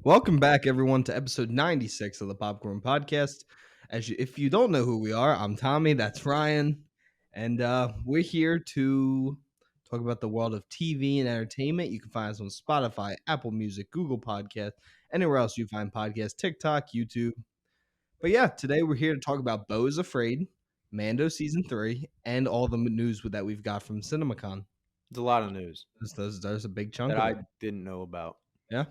Welcome back, everyone, to episode 96 of the Popcorn Podcast. If you don't know who we are, I'm Tommy. That's Ryan, and we're here to talk about the world of TV and entertainment. You can find us on Spotify, Apple Music, Google Podcast, anywhere else you find podcasts, TikTok, YouTube. But yeah, today we're here to talk about Beau is Afraid, Mando season 3, and all the news that we've got from CinemaCon. There's a lot of news There's a big chunk that of I it. didn't know about. Yeah,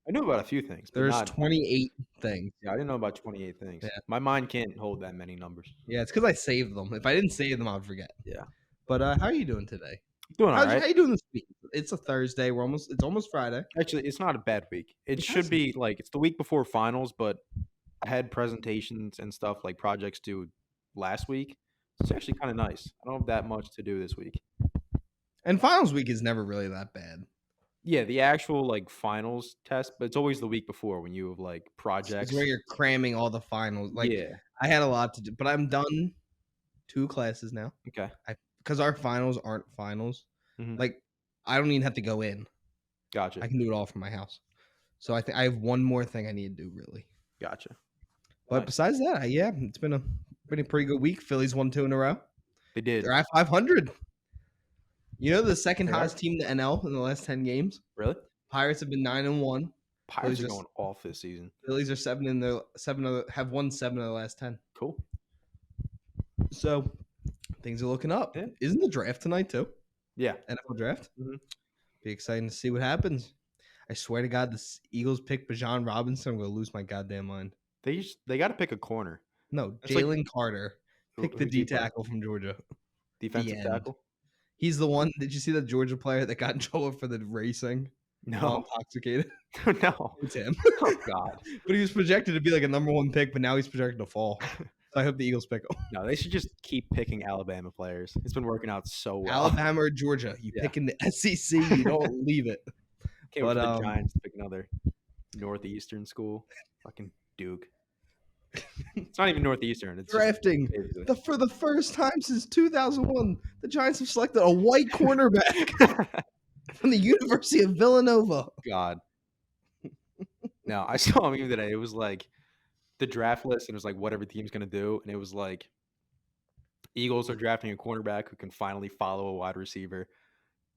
I knew about a few things, but there's not. 28 things. Yeah, I didn't know about 28 things. Yeah. My mind can't hold that many numbers. Yeah, it's because I saved them. If I didn't save them, I'd forget. Yeah, But how are you doing today? doing all How right. you doing this week? It's a Thursday. It's almost Friday. Actually, it's not a bad week. It should hasn't. be like it's the week before finals, but I had presentations and stuff like projects due last week. It's actually kind of nice. I don't have that much to do this week. And finals week is never really that bad. Yeah, the actual like finals test, but it's always the week before when you have like projects. It's where you're cramming all the finals. Like Yeah. I had a lot to do, but I'm done 2 classes now. Okay. Because our finals aren't finals. Mhm. Like I don't even have to go in. Gotcha. I can do it all from my house. So I think I have one more thing I need to do really. Gotcha. But Nice. besides that, yeah, it's been a pretty good week. Phillies won 2 in a row. They did. They're at 500. You know the second They are? hottest team in the NL in the last 10 games? Really? Pirates have been 9-1. Pirates are just- going off this season. Phillies are have won 7 of the last 10. Cool. So things are looking up. Yeah. Isn't the draft tonight too? Yeah. NFL draft. Mhm. Be exciting to see what happens. I swear to God, the Eagles pick Bijan Robinson. I'm gonna lose my goddamn mind. They got to pick a corner. No, That's like- Jalen Carter. Pick the Who's he D play? tackle from Georgia. Defensive end. tackle. He's the one. Did you see the Georgia player that got in trouble for the racing? While No, intoxicated. no. It's him. Oh God. But he was projected to be like a number 1 pick, but now he's projected to fall. So I hope the Eagles pick him. No, they should just keep picking Alabama players. It's been working out so well. Alabama or Georgia. You Yeah. pick in the SEC, you don't leave it. Can't wait for but, the Giants to pick another Northeastern school. Fucking Duke. It's not even Northeastern. It's Drafting just for the first time since 2001, the Giants have selected a white cornerback from the University of Villanova. God. No, I saw a meme today. It was like the draft list, and it was like what every team's gonna do, and it was like Eagles are drafting a cornerback who can finally follow a wide receiver.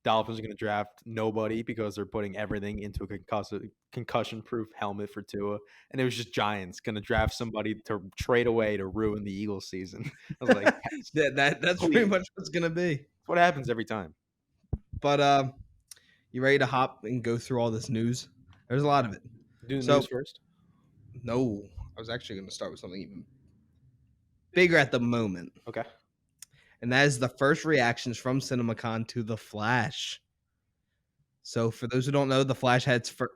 Dolphins are gonna draft nobody because they're putting everything into a concussion-proof helmet for Tua, and it was just Giants gonna draft somebody to trade away to ruin the Eagles season. I was like, That's pretty much what's gonna be. that's what happens every time. But you ready to hop and go through all this news? There's a lot of it. Do the So- news first. No, I was actually going to start with something even bigger at the moment. Okay. And that is the first reactions from CinemaCon to The Flash. So for those who don't know, The Flash had its first...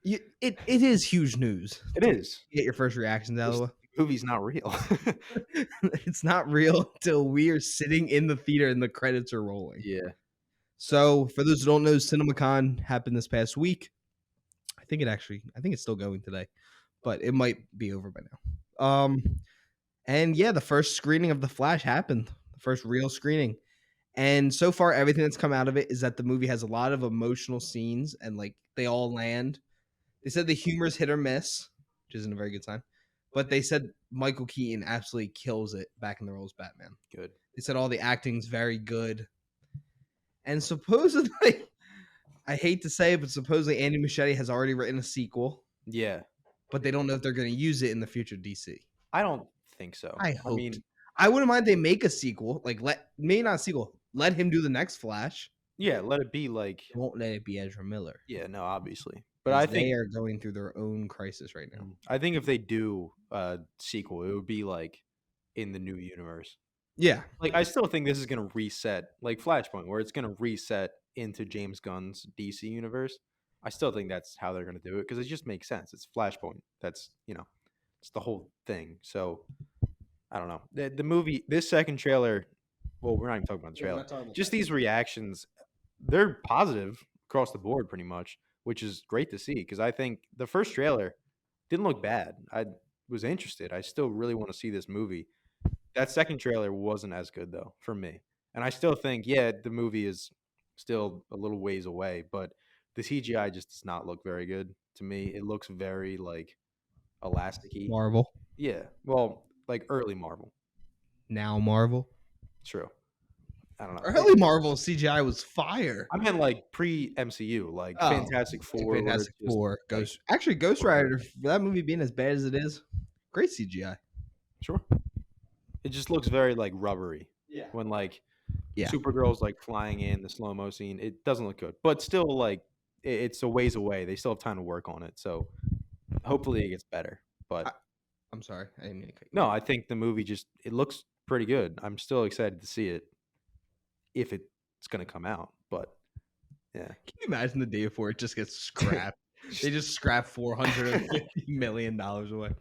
it is huge news. It is. Get your first reactions out of the way. The movie's not real. It's not real until we are sitting in the theater and the credits are rolling. Yeah. So for those who don't know, CinemaCon happened this past week. I think it's still going today, but it might be over by now. And yeah, the first screening of The Flash happened, the first real screening. And so far, everything that's come out of it is that the movie has a lot of emotional scenes and like they all land. They said the humor's hit or miss, which isn't a very good sign. But they said Michael Keaton absolutely kills it back in the role as Batman. Good. They said all the acting's very good. And supposedly, I hate to say it, but supposedly Andy Muschietti has already written a sequel, Yeah. but they don't know if they're going to use it in the future DC. I don't think so. I hope. mean, I wouldn't mind they make a sequel, like maybe not a sequel. Let him do the next Flash. yeah, let it be like Won't let it be Ezra Miller. yeah, no, obviously. But I think they are going through their own crisis right now. I think if they do a sequel, it would be like in the new universe. Yeah, Like I still think this is gonna reset, like Flashpoint, where it's gonna reset into James Gunn's DC universe. I still think that's how they're gonna do it because it just makes sense. It's Flashpoint. That's it's the whole thing. So I don't know. The movie, this second trailer. Well, we're not even talking about the trailer. Just these reactions, they're positive across the board, pretty much, which is great to see because I think the first trailer didn't look bad. I was interested. I still really want to see this movie. That second trailer wasn't as good though for me, and I still think the movie is still a little ways away, but the CGI just does not look very good to me. It looks very like elasticy. Marvel. Yeah, well, like early Marvel. Now Marvel. True. I don't know. Early Marvel CGI was fire. I meant like pre MCU, like Oh, Fantastic like Four, where Fantastic it's just Four, like Ghost Rider. For that movie being as bad as it is, great CGI. sure. It just looks very like rubbery. Yeah. When like Yeah. Supergirl's like flying in the slow mo scene, it doesn't look good. But still, like it's a ways away. They still have time to work on it. So hopefully it gets better. But I'm sorry, I didn't mean to cut you no, off. I think the movie just it looks pretty good. I'm still excited to see it if it's gonna come out. But yeah. Can you imagine the day before it just gets scrapped? They just scrap $450 million away.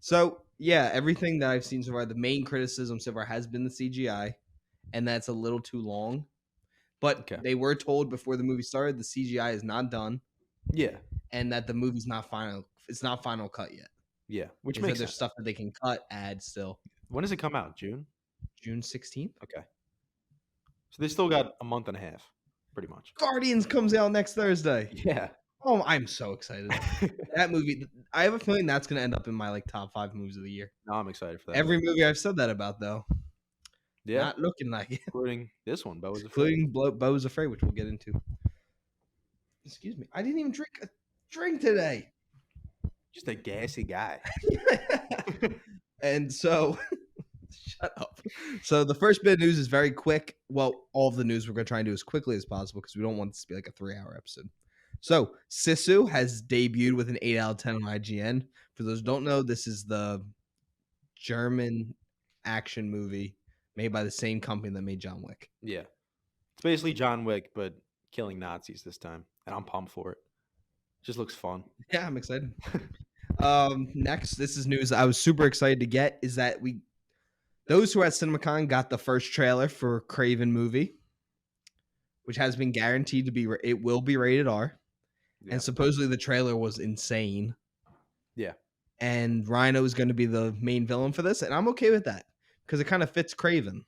So yeah, everything that I've seen so far, the main criticism so far has been the CGI, and that's a little too long. But Okay. they were told before the movie started the CGI is not done, Yeah. and that the movie's not final. It's not final cut yet. Yeah. Which They said makes there's sense. stuff that they can cut, add still. When does it come out? June? June 16th. Okay. So they still got a month and a half, pretty much. Guardians comes out next Thursday. Yeah. Oh, I'm so excited. That movie, I have a feeling that's going to end up in my like top 5 movies of the year. No, I'm excited for that. Every movie I've said that about, though, Yeah. not looking like it. Including this one, Beau was afraid. Including Beau's Afraid, which we'll get into. Excuse me. I didn't even drink a drink today. Just a gassy guy. And so, shut up. So the first bit of news is very quick. Well, all of the news we're going to try and do as quickly as possible because we don't want this to be like a 3-hour episode. So Sisu has debuted with an 8 out of 10 on IGN. For those who don't know, this is the German action movie made by the same company that made John Wick. Yeah. It's basically John Wick, but killing Nazis this time. And I'm pumped for it. Just looks fun. Yeah, I'm excited. Next, this is news I was super excited to get is that those who are at CinemaCon got the first trailer for Craven movie, which has been guaranteed to be it will be rated R. Yeah. And supposedly the trailer was insane. Yeah. And Rhino is going to be the main villain for this, and I'm okay with that because it kind of fits Craven.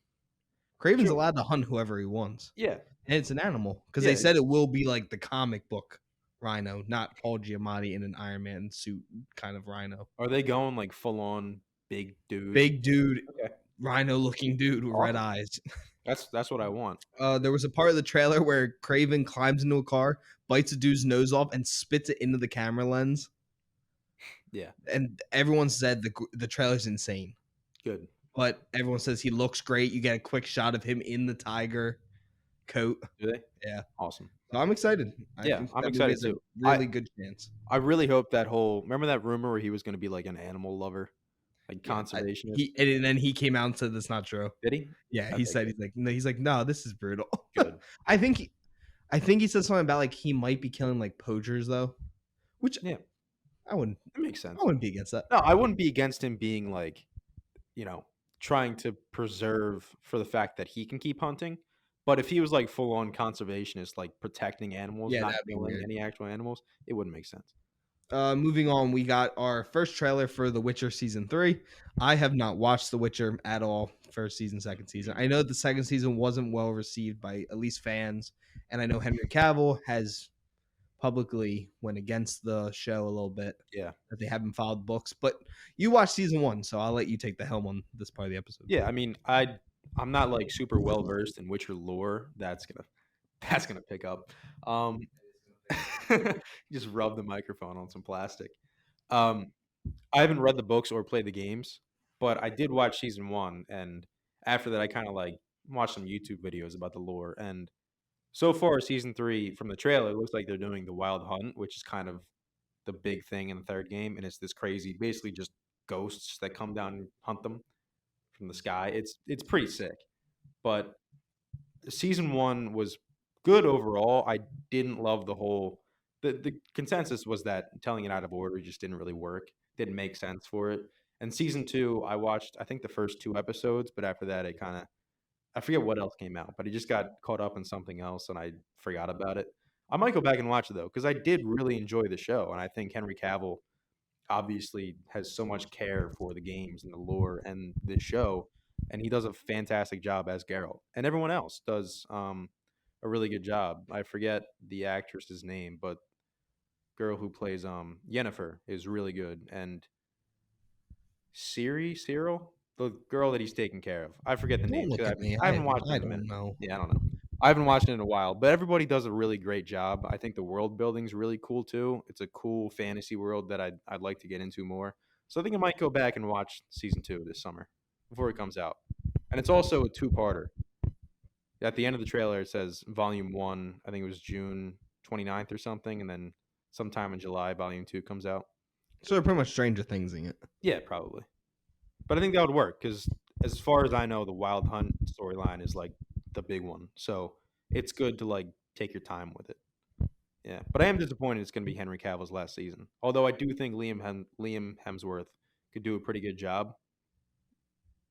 Craven's Sure. allowed to hunt whoever he wants. Yeah. And it's an animal because Yeah, they said it will be like the comic book Rhino, not Paul Giamatti in an Iron Man suit kind of Rhino. Are they going like full on big dude? Big dude, Okay. Rhino looking dude with red Awesome. eyes. That's what I want. There was a part of the trailer where Craven climbs into a car, bites a dude's nose off, and spits it into the camera lens. Yeah. And everyone said the trailer's insane. Good. But everyone says he looks great. You get a quick shot of him in the tiger coat. Do they? Yeah. Awesome. So I'm excited. Yeah, I'm excited too. Really good chance. I really hope that remember that rumor where he was going to be like an animal lover, like conservationist. And then he came out and said that's not true. Did he? Yeah, Okay, he said he's like no, this is brutal. Good. I think he said something about like he might be killing like poachers though, which Yeah, I wouldn't. that makes sense. I wouldn't be against that. No, I wouldn't be against him being like, trying to preserve for the fact that he can keep hunting. But if he was like full on conservationist, like protecting animals, Yeah, not that'd be killing weird. any actual animals, it wouldn't make sense. Moving on, we got our first trailer for The Witcher season 3. I have not watched The Witcher at all. First season, second season. I know the second season wasn't well received by at least fans, and I know Henry Cavill has publicly went against the show a little bit. Yeah, that they haven't followed books. But you watched season 1, so I'll let you take the helm on this part of the episode. yeah. I mean, I'm not like super well versed in Witcher lore. That's gonna pick up. Just rub the microphone on some plastic. I haven't read the books or played the games, but I did watch season 1, and after that, I kind of like watched some YouTube videos about the lore. And so far, season 3 from the trailer it looks like they're doing the Wild Hunt, which is kind of the big thing in the third game, and it's this crazy, basically just ghosts that come down and hunt them from the sky. It's pretty sick, but season 1 was good overall. I didn't love the consensus was that telling it out of order just didn't really work. Didn't make sense for it. And season 2, I watched I think the first 2 episodes, but after that I forget what else came out, but I just got caught up in something else and I forgot about it. I might go back and watch it though, because I did really enjoy the show, and I think Henry Cavill obviously has so much care for the games and the lore and this show, and he does a fantastic job as Geralt, and everyone else does a really good job. I forget the actress's name, but girl who plays Yennefer is really good, and Cyril, the girl that he's taking care of. I forget the Don't name look because at me. I haven't watched it I in a minute. don't know. Yeah, I don't know. I haven't watched it in a while, but everybody does a really great job. I think the world building's really cool too. It's a cool fantasy world that I'd like to get into more. So I think I might go back and watch season 2 this summer before it comes out. And it's also a two-parter. At the end of the trailer, it says Volume 1, I think it was June 29th or something, and then sometime in July, Volume 2 comes out. So they're pretty much Stranger Thingsing it. Yeah, probably. But I think that would work because, as far as I know, the Wild Hunt storyline is like the big one. So it's good to like take your time with it. Yeah, but I am disappointed it's going to be Henry Cavill's last season. Although I do think Liam Hemsworth could do a pretty good job.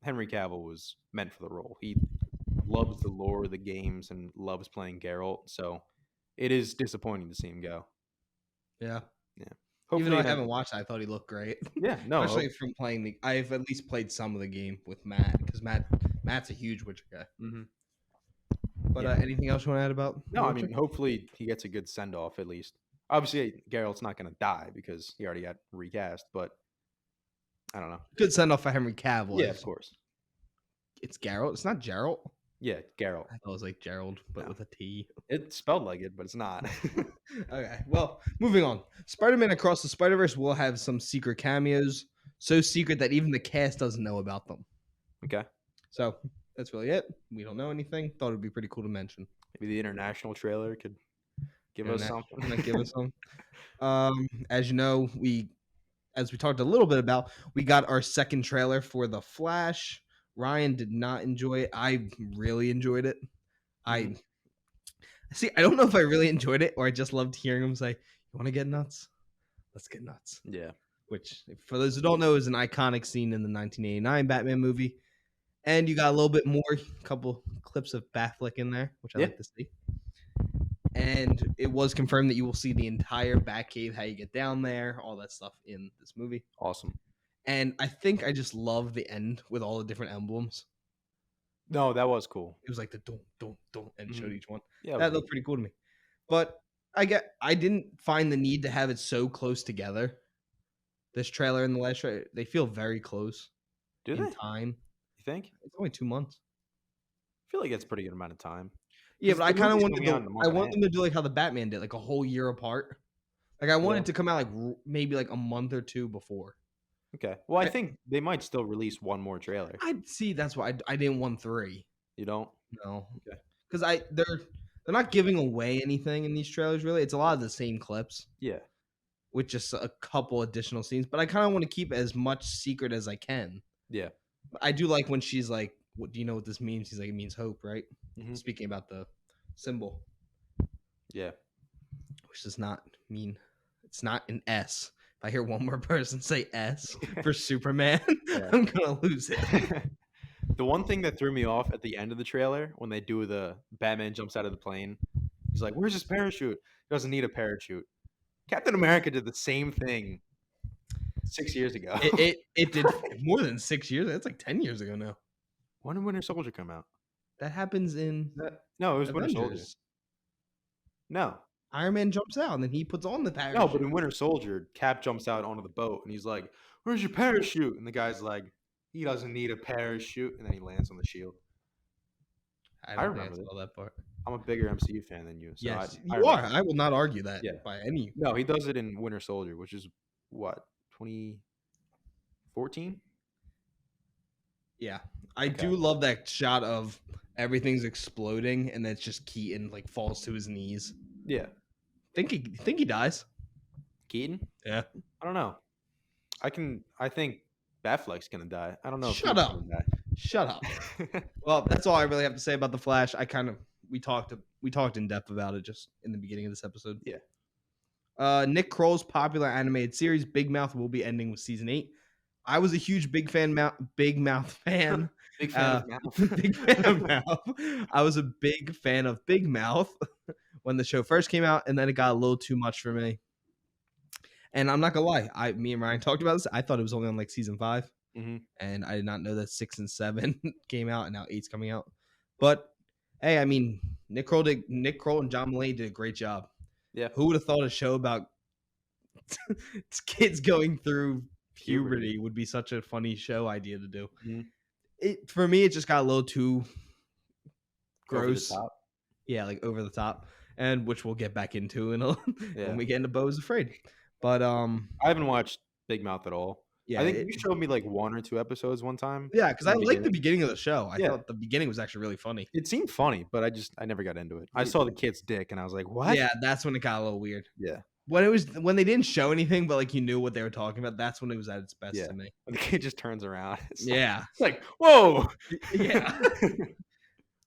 Henry Cavill was meant for the role. He loves the lore of the games and loves playing Geralt. So it is disappointing to see him go. Yeah. Yeah. Even though Hopefully, I haven't watched it, I thought he looked great. yeah, no, Especially from playing the. I've at least played some of the game with Matt because Matt's a huge Witcher guy. mhm. But Yeah. anything else you want to add about? No, I Witcher? mean, hopefully he gets a good send off at least. Obviously, Geralt's not going to die because he already got recast, but I don't know. Good send off for Henry Cavill. Yeah, of course. It's Geralt. It's not Geralt. Yeah, Geralt. I thought it was like Gerald, but No. with a T. It's spelled like it, but it's not. Okay, well, moving on. Spider-Man Across the Spider-Verse will have some secret cameos. So secret that even the cast doesn't know about them. Okay. So that's really it. We don't know anything. Thought it'd be pretty cool to mention. Maybe the international trailer could give us something. Give us some. As you know, as we talked a little bit about, we got our second trailer for The Flash. Ryan did not enjoy it. I really enjoyed it. I don't know if I really enjoyed it or I just loved hearing him say, "You want to get nuts? Let's get nuts." Yeah. Which, for those who don't know, is an iconic scene in the 1989 Batman movie. And you got a little bit more, couple clips of Batfleck in there, which I like to see. And it was confirmed that you will see the entire Batcave, how you get down there, all that stuff in this movie. Awesome. And I think I just love the end with all the different emblems. No, that was cool. It was like the don't, and showed each one. Yeah, that looked pretty cool to me. But I didn't find the need to have it so close together. This trailer and the last trailer, they feel very close. Do in they? time. You think? It's only 2 months. I feel like it's a pretty good amount of time. Yeah, but I kind of wanted I want them to do like how the Batman did, like a whole year apart. Like I wanted to come out like maybe like a month or two before. Okay. Well, I think they might still release one more trailer. I'd see. That's why I didn't want 3. You don't? No. Okay. Because they're not giving away anything in these trailers. Really, it's a lot of the same clips. Yeah. With just a couple additional scenes, but I kind of want to keep as much secret as I can. Yeah. I do like when she's like, "What do you know what this means?" He's like, "It means hope, right?" Mm-hmm. Speaking about the symbol. Yeah. Which does not mean it's not an S. If I hear one more person say S for Superman, I'm gonna lose it. The one thing that threw me off at the end of the trailer when they do the Batman jumps out of the plane, he's like, "Where's his parachute?" He doesn't need a parachute. Captain America did the same thing 6 years ago. It did more than 6 years. That's like 10 years ago now. When did Winter Soldier come out? That happens in no, it was Avengers. Winter Soldier. No. Iron Man jumps out and then he puts on the parachute. No, but in Winter Soldier, Cap jumps out onto the boat and he's like, "Where's your parachute?" And the guy's like, "He doesn't need a parachute," and then he lands on the shield. I remember that part. I'm a bigger MCU fan than you. So yes, you are. I will not argue that by any. No, he does it in Winter Soldier, which is what, 2014? Yeah, I do love that shot of everything's exploding and then it's just Keaton like falls to his knees. Yeah, think he dies. Keaton? Yeah, I don't know. I think Batfleck's gonna die. I don't know. Shut up. Shut up. Well, that's all I really have to say about the Flash. We talked in depth about it just in the beginning of this episode. Yeah. Nick Kroll's popular animated series Big Mouth will be ending with season 8. I was a huge Big Mouth fan. Big fan of Mouth. Big fan of Mouth. I was a big fan of Big Mouth when the show first came out, and then it got a little too much for me. And I'm not gonna lie, me and Ryan talked about this. I thought it was only on like season 5, and I did not know that 6 and 7 came out, and now 8's coming out. But Hey, I mean, Nick Kroll and John Mulaney did a great job. Yeah. Who would have thought a show about kids going through Puberty. puberty would be such a funny show idea to do? Mhm. It for me, it just got a little too Over the gross. top. Yeah, like over the top, and which we'll get back into Yeah. when we get into Beau's Afraid. But I haven't watched Big Mouth at all. yeah, I think you showed me like 1 or 2 episodes one time. yeah, because in I the liked the beginning. beginning of the show. I Yeah. thought the beginning was actually really funny. It seemed funny, but I never got into it. I saw the kid's dick and I was like, "What?" Yeah, that's when it got a little weird. Yeah. When they didn't show anything, but like you knew what they were talking about. That's when it was at its best Yeah. to me. When the kid just turns around. Yeah, It's like, "Whoa." yeah.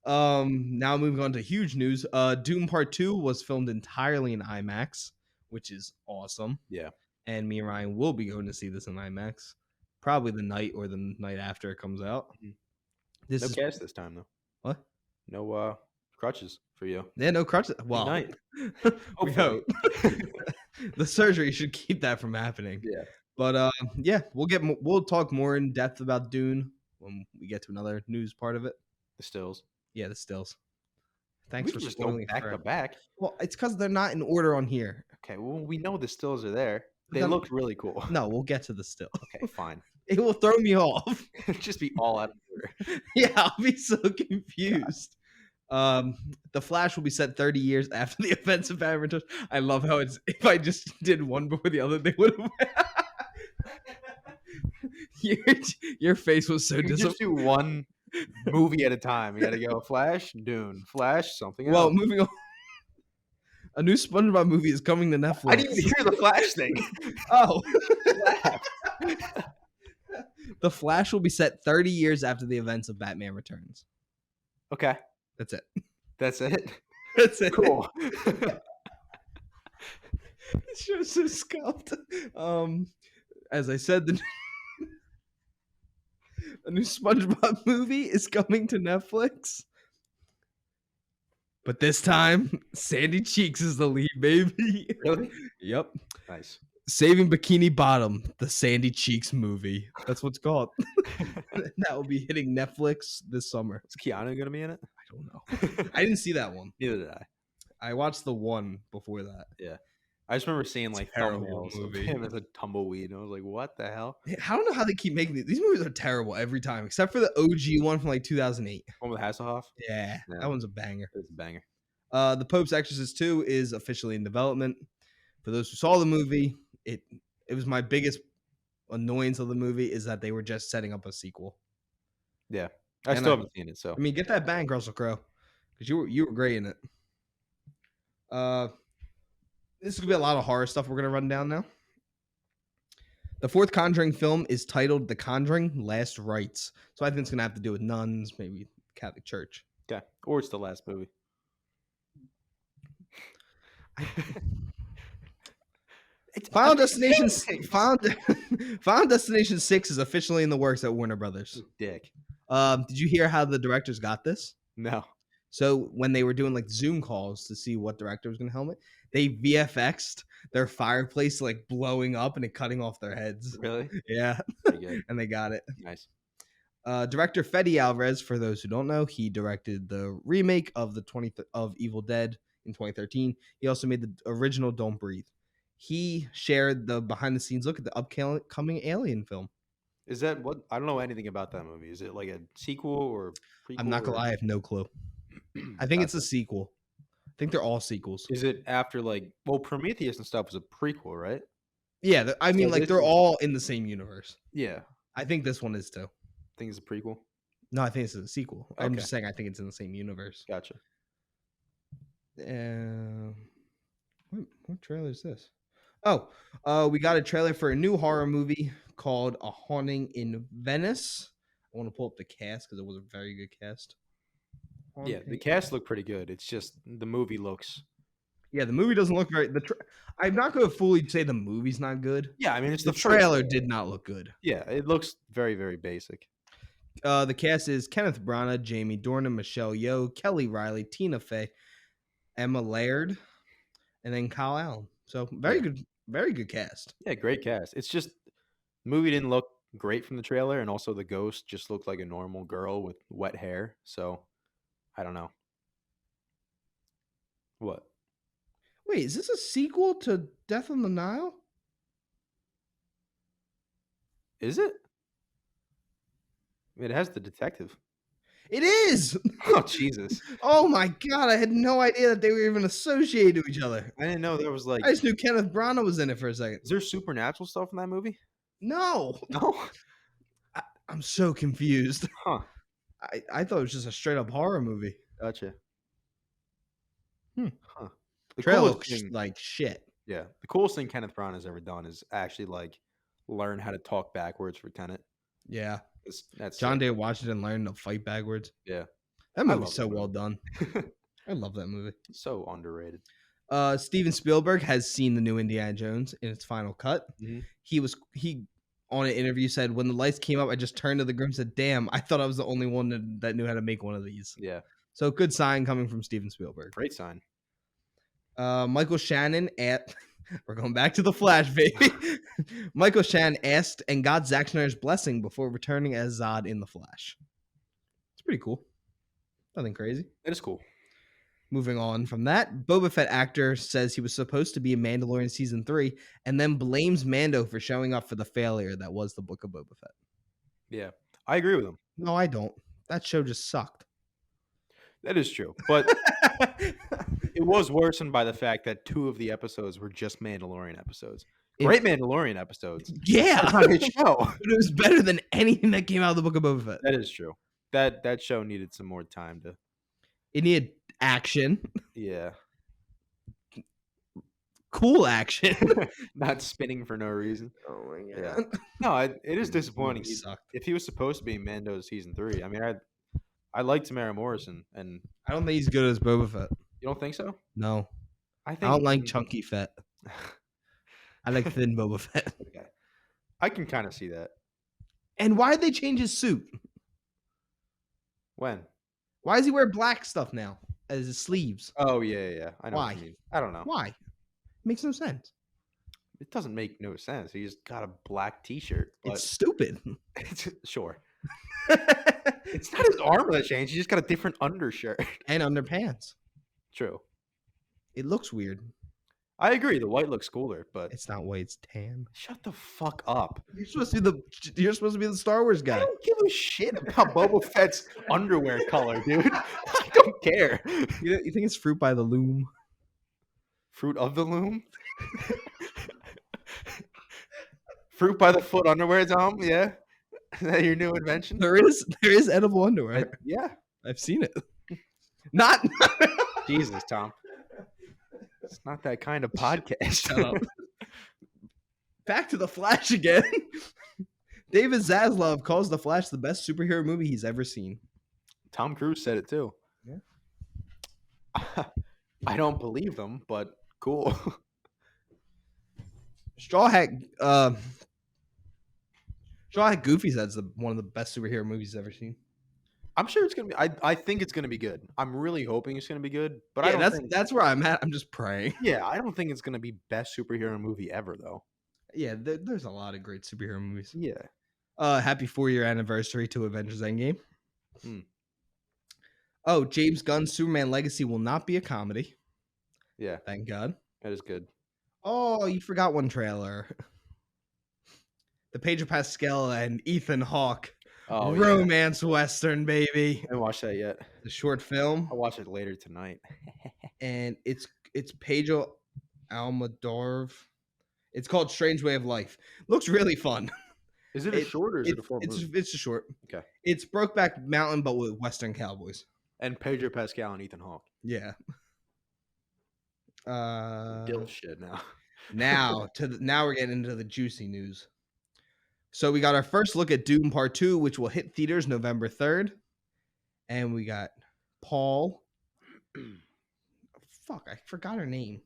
Now moving on to huge news. Doom Part 2 was filmed entirely in IMAX, which is awesome. Yeah. And me and Ryan will be going to see this in IMAX, probably the night or the night after it comes out. Mhm. This No is cast this time though. what? No crutches for you. Yeah, no crutches. Well, night. we hope the surgery should keep that from happening. Yeah. But yeah, we'll talk more in depth about Dune when we get to another news part of it. The stills. Yeah, the stills. Thanks We for can just go spoiling it back for to back. Well, it's because they're not in order on here. Okay, well, we know the stills are there. They Then- look really cool. No, we'll get to the still. Okay, fine. It will throw me off. Just be all out of order. Yeah, I'll be so confused. The Flash will be set 30 years after the events of Batman Returns. I love how it's if I just did one before the other, they would have. your face was so You just disappointed. do one movie at a time. You gotta go Flash, Dune, Flash, something Well, else. moving on. A new SpongeBob movie is coming to Netflix. I didn't even hear the Flash thing. Oh, Laugh. The Flash will be set 30 years after the events of Batman Returns. Okay, That's it. that's it. That's it. Cool. It's just so scuffed. As I said, a new SpongeBob movie is coming to Netflix. But this time, Sandy Cheeks is the lead, baby. Really? Yep. Nice. Saving Bikini Bottom, the Sandy Cheeks movie. That's what's called. That will be hitting Netflix this summer. Is Keanu gonna be in it? I don't know. I didn't see that one. Neither did I. I watched the one before that. Yeah. I just remember seeing like Terrible thumbnails of movie. him as a tumbleweed, and I was like, "What the hell?" I don't know how they keep making these movies are terrible every time, except for the OG one from like 2008. One with Hasselhoff. Yeah, Yeah. that one's a banger. It's a banger. The Pope's Exorcist 2 is officially in development. For those who saw the movie, it was my biggest annoyance of the movie is that they were just setting up a sequel. Yeah, I And still haven't seen it. So I mean, get that bang, Russell Crowe, because you were great in it. This is gonna be a lot of horror stuff we're gonna run down now. The fourth Conjuring film is titled The Conjuring: Last Rites, so I think it's gonna have to do with nuns, maybe Catholic Church. okay, or it's the last movie. Final Destination Final Destination 6 is officially in the works at Warner Brothers. Dick. Did you hear how the directors got this? No. So when they were doing like Zoom calls to see what director was going to helm it, they VFX'd their fireplace like blowing up and it cutting off their heads. Really? Yeah, Pretty good. and they got it. Nice. Director Fede Alvarez, for those who don't know, he directed the remake of of Evil Dead in 2013. He also made the original Don't Breathe. He shared the behind the scenes look at the upcoming Alien film. Is that what? I don't know anything about that movie. Is it like a sequel or prequel? I'm not gonna lie, I have no clue. I think it's a sequel. I think they're all sequels. Is it after like Prometheus and stuff was a prequel, right? Yeah, I mean, So like this they're is- all in the same universe. Yeah. I think this one is too. I think it's a prequel. No, I think it's a sequel. I'm Okay. just saying I think it's in the same universe. Gotcha. What trailer is this? Oh, we got a trailer for a new horror movie called A Haunting in Venice. I want to pull up the cast because it was a very good cast. Yeah, the Haunting- cast looked pretty good. It's just the movie looks. Yeah, the movie doesn't look very. I'm not going to fully say the movie's not good. Yeah, I mean it's The the trailer first- did not look good. Yeah, it looks very very basic. The cast is Kenneth Branagh, Jamie Dornan, Michelle Yeoh, Kelly Riley, Tina Fey, Emma Laird, and then Kyle Allen. So very good cast. Yeah, great cast. It's just the movie didn't look great from the trailer, and also the ghost just looked like a normal girl with wet hair. So I don't know. What Wait, is this a sequel to Death on the Nile? is it? It has the detective. It is. Oh Jesus! Oh my god, I had no idea that they were even associated with each other. I didn't know there was like. I just knew Kenneth Branagh was in it for a second. Is there supernatural stuff in that movie? No, No. I'm so confused. Huh. I thought it was just a straight up horror movie. Gotcha. Hmm. Huh. The Trailer coolest looks thing, like shit. yeah, the coolest thing Kenneth Branagh has ever done is actually like learn how to talk backwards for Tenet. Yeah, That's John sick. Day Washington learned to fight backwards. Yeah, That I movie's love so that well movie. done. I love that movie. So underrated. Steven Spielberg has seen the new Indiana Jones in its final cut. Mhm. He on an interview said, "When the lights came up, I just turned to the group and said, damn, I thought I was the only one that knew how to make one of these." Yeah, So good sign coming from Steven Spielberg. great sign. Michael Shannon at we're going back to the Flash, baby. Michael Shannon asked and got Zack Snyder's blessing before returning as Zod in the Flash. It's pretty cool. Nothing crazy. That is cool. Moving on from that, Boba Fett actor says he was supposed to be in Mandalorian season 3 and then blames Mando for showing up for the failure that was the Book of Boba Fett. Yeah, I agree with him. No, I don't. That show just sucked. That is true, but it was worsened by the fact that 2 of the episodes were just Mandalorian episodes. Great Mandalorian episodes. Yeah, That's not a good show. but it was better than anything that came out of the Book of Boba Fett. That is true. That show needed some more time to. It needed action, Yeah, cool action. not spinning for no reason. Oh my Yeah. No, it is disappointing. Movie sucked. If he was supposed to be in Mando season 3, I mean, I like Tamara Morrison, and I don't think he's good as Boba Fett. you don't think so? No, I I think don't like chunky Fett. I like thin Boba Fett. Okay, I can kind of see that. And why did they change his suit? When? Why does he wear black stuff now as his sleeves? Oh yeah. I know Why? what you mean. I don't know. Why? Makes no sense. It doesn't make no sense. He just got a black T-shirt, but It's stupid. sure. It's not his armor that changed. He just got a different undershirt. And underpants. True. It looks weird. I agree. The white looks cooler, but It's not white, it's tan. shut the fuck up. You're supposed to be the Star Wars I guy. don't give a shit about Boba Fett's underwear color, dude. I don't care. You think it's fruit by the loom? Fruit of the loom? Fruit by the foot underwear, Tom? Yeah? Is that your new invention? There is edible underwear. Yeah. I've seen it. Not Jesus, Tom. It's not that kind of podcast. Shut up. Back to the Flash again. David Zaslav calls the Flash the best superhero movie he's ever seen. Tom Cruise said it too. Yeah. I don't believe them, but cool. Straw Hat Goofy said it's one of the best superhero movies he's ever seen. I'm sure it's gonna be. I think it's gonna be good. I'm really hoping it's gonna be good, but I Yeah, don't that's think. that's where I'm at. I'm just praying. Yeah, I don't think it's gonna be best superhero movie ever, though. Yeah, there's a lot of great superhero movies. Yeah. Happy 4-year anniversary to Avengers Endgame. Hmm. Oh, James Gunn's Superman Legacy will not be a comedy. Yeah, Thank God. that is good. Oh, you forgot one trailer. The Pedro Pascal and Ethan Hawke Oh, yeah. romance western, baby. I haven't watched that yet. The short film, I'll watch it later tonight. and it's Pedro Almodovar. It's called Strange Way of Life. Looks really fun. Is it a short or is it a full movie? It's a short. Okay. It's Brokeback Mountain, but with Western cowboys. And Pedro Pascal and Ethan Hawke. Yeah. Dill shit now. Now we're getting into the juicy news. So we got our first look at Doom Part 2, which will hit theaters November 3rd. And we got Paul. Fuck, I forgot her name.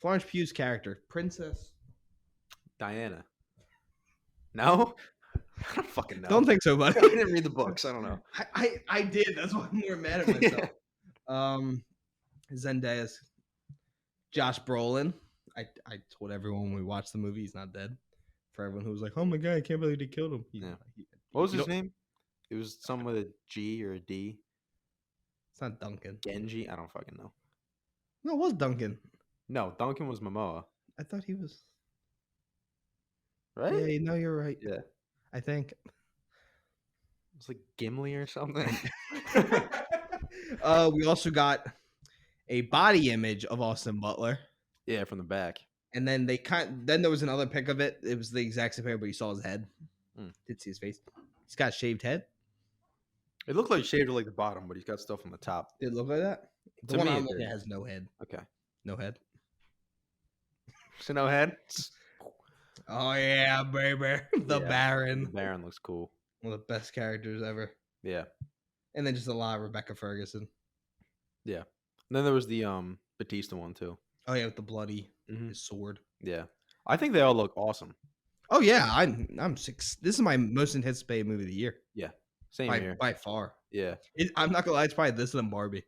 Florence Pugh's character, Princess. Diana. No? I don't fucking know. Don't think so, I buddy. didn't read the books. I don't know. I did. That's why I'm more mad at myself. Zendaya's Josh Brolin. I told everyone when we watched the movie he's not dead. For everyone who was like, "Oh my god, I can't believe they killed him." Yeah. What was his name? It was something with a G or a D. It's not Duncan. Genji? I don't fucking know. No, it was Duncan. No, Duncan was Momoa, I thought he was. right? Yeah, you know, you're right. Yeah. I think. It's like Gimli or something. We also got a body image of Austin Butler. Yeah, from the back. And then then there was another pic of it. It was the exact same pic, but you saw his head. Did see his face. He's got a shaved head. It looked like shaved like the bottom, but he's got stuff on the top. Did it look like that? The To one me, I'm it looking did. at has no head. Okay. No head. So no head. Oh yeah, baby. The Yeah. Baron. Baron looks cool. One of the best characters ever. Yeah. And then just a lot of Rebecca Ferguson. Yeah. And then there was the Batista one too. Oh yeah, with the bloody Mhm. his sword. Yeah. I think they all look awesome. Oh yeah, I'm six. This is my most anticipated movie of the year. Yeah. Same here. By far. Yeah. I'm not gonna lie, it's probably this and Barbie.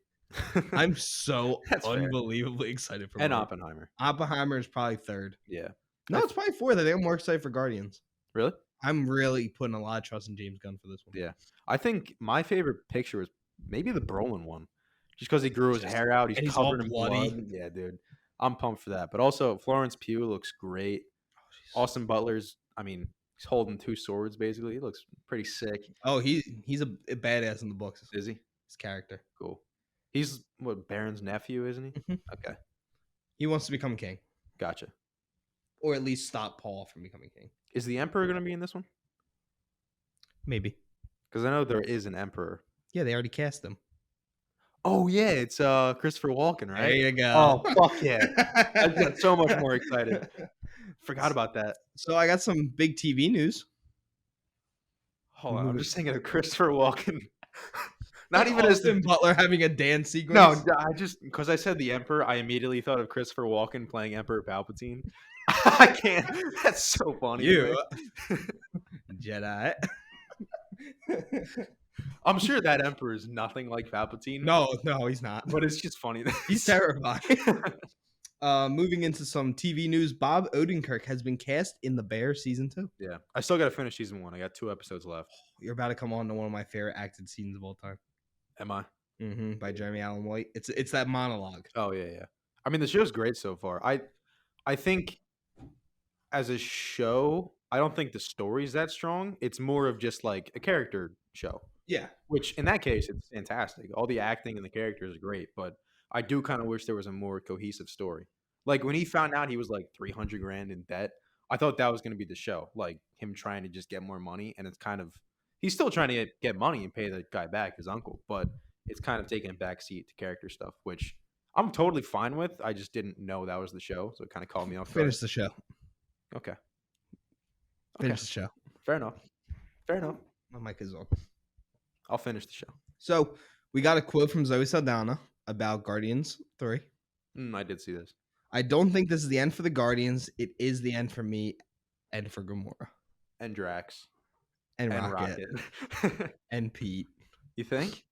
I'm so That's fair. unbelievably excited for And Barbie. Oppenheimer. Oppenheimer is probably third. Yeah. No, it's probably fourth. I think I'm more excited for Guardians. Really? I'm really putting a lot of trust in James Gunn for this one. Yeah. I think my favorite picture was maybe the Brolin one. Just because he grew his hair out. and He's he's all covered in bloody. blood. Yeah, dude. I'm pumped for that. But also, Florence Pugh looks great. Austin Butler's, I mean, he's holding two swords, basically. He looks pretty sick. Oh, he's a badass in the books. Is he? His character. Cool. He's, what, Baron's nephew, isn't he? Mhm. Okay. He wants to become king. Gotcha. Or at least stop Paul from becoming king. Is the Emperor going to be in this one? Maybe. Because I know there is an Emperor. Yeah, they already cast him. Oh, yeah. It's Christopher Walken, right? There you go. Oh, fuck yeah. I got so much more excited. Forgot about that. So I got some big TV news. Hold on. I'm just thinking of Christopher Walken. Not even as Austin Butler having a dance sequence. No, I just because I said the Emperor, I immediately thought of Christopher Walken playing Emperor Palpatine. I can't. That's so funny. You Jedi. I'm sure that Emperor is nothing like Palpatine. No, he's not. But it's just funny. He's terrifying. Moving into some TV news, Bob Odenkirk has been cast in The Bear season 2. Yeah, I still got to finish season 1. I got 2 episodes left. You're about to come on to one of my favorite acted scenes of all time. Am I? By Jeremy Allen White. It's that monologue. Oh yeah. I mean, the show's great so far. I think as a show, I don't think the story's that strong. It's more of just like a character show. Yeah. Which in that case, it's fantastic. All the acting and the characters are great, but I do kind of wish there was a more cohesive story. Like when he found out he was like 300 grand in debt, I thought that was going to be the show, like him trying to just get more money. And it's kind of, he's still trying to get money and pay the guy back, his uncle, but it's kind of taking a back seat to character stuff, which I'm totally fine with. I just didn't know that was the show, so it kind of called me off guard. Finish the show. Okay. Finish the show. Fair enough. My mic is on. I'll finish the show. So we got a quote from Zoe Saldana about Guardians 3. I did see this. I don't think this is the end for the Guardians. It is the end for me and for Gamora. And Drax. And Rocket. And Pete. You think?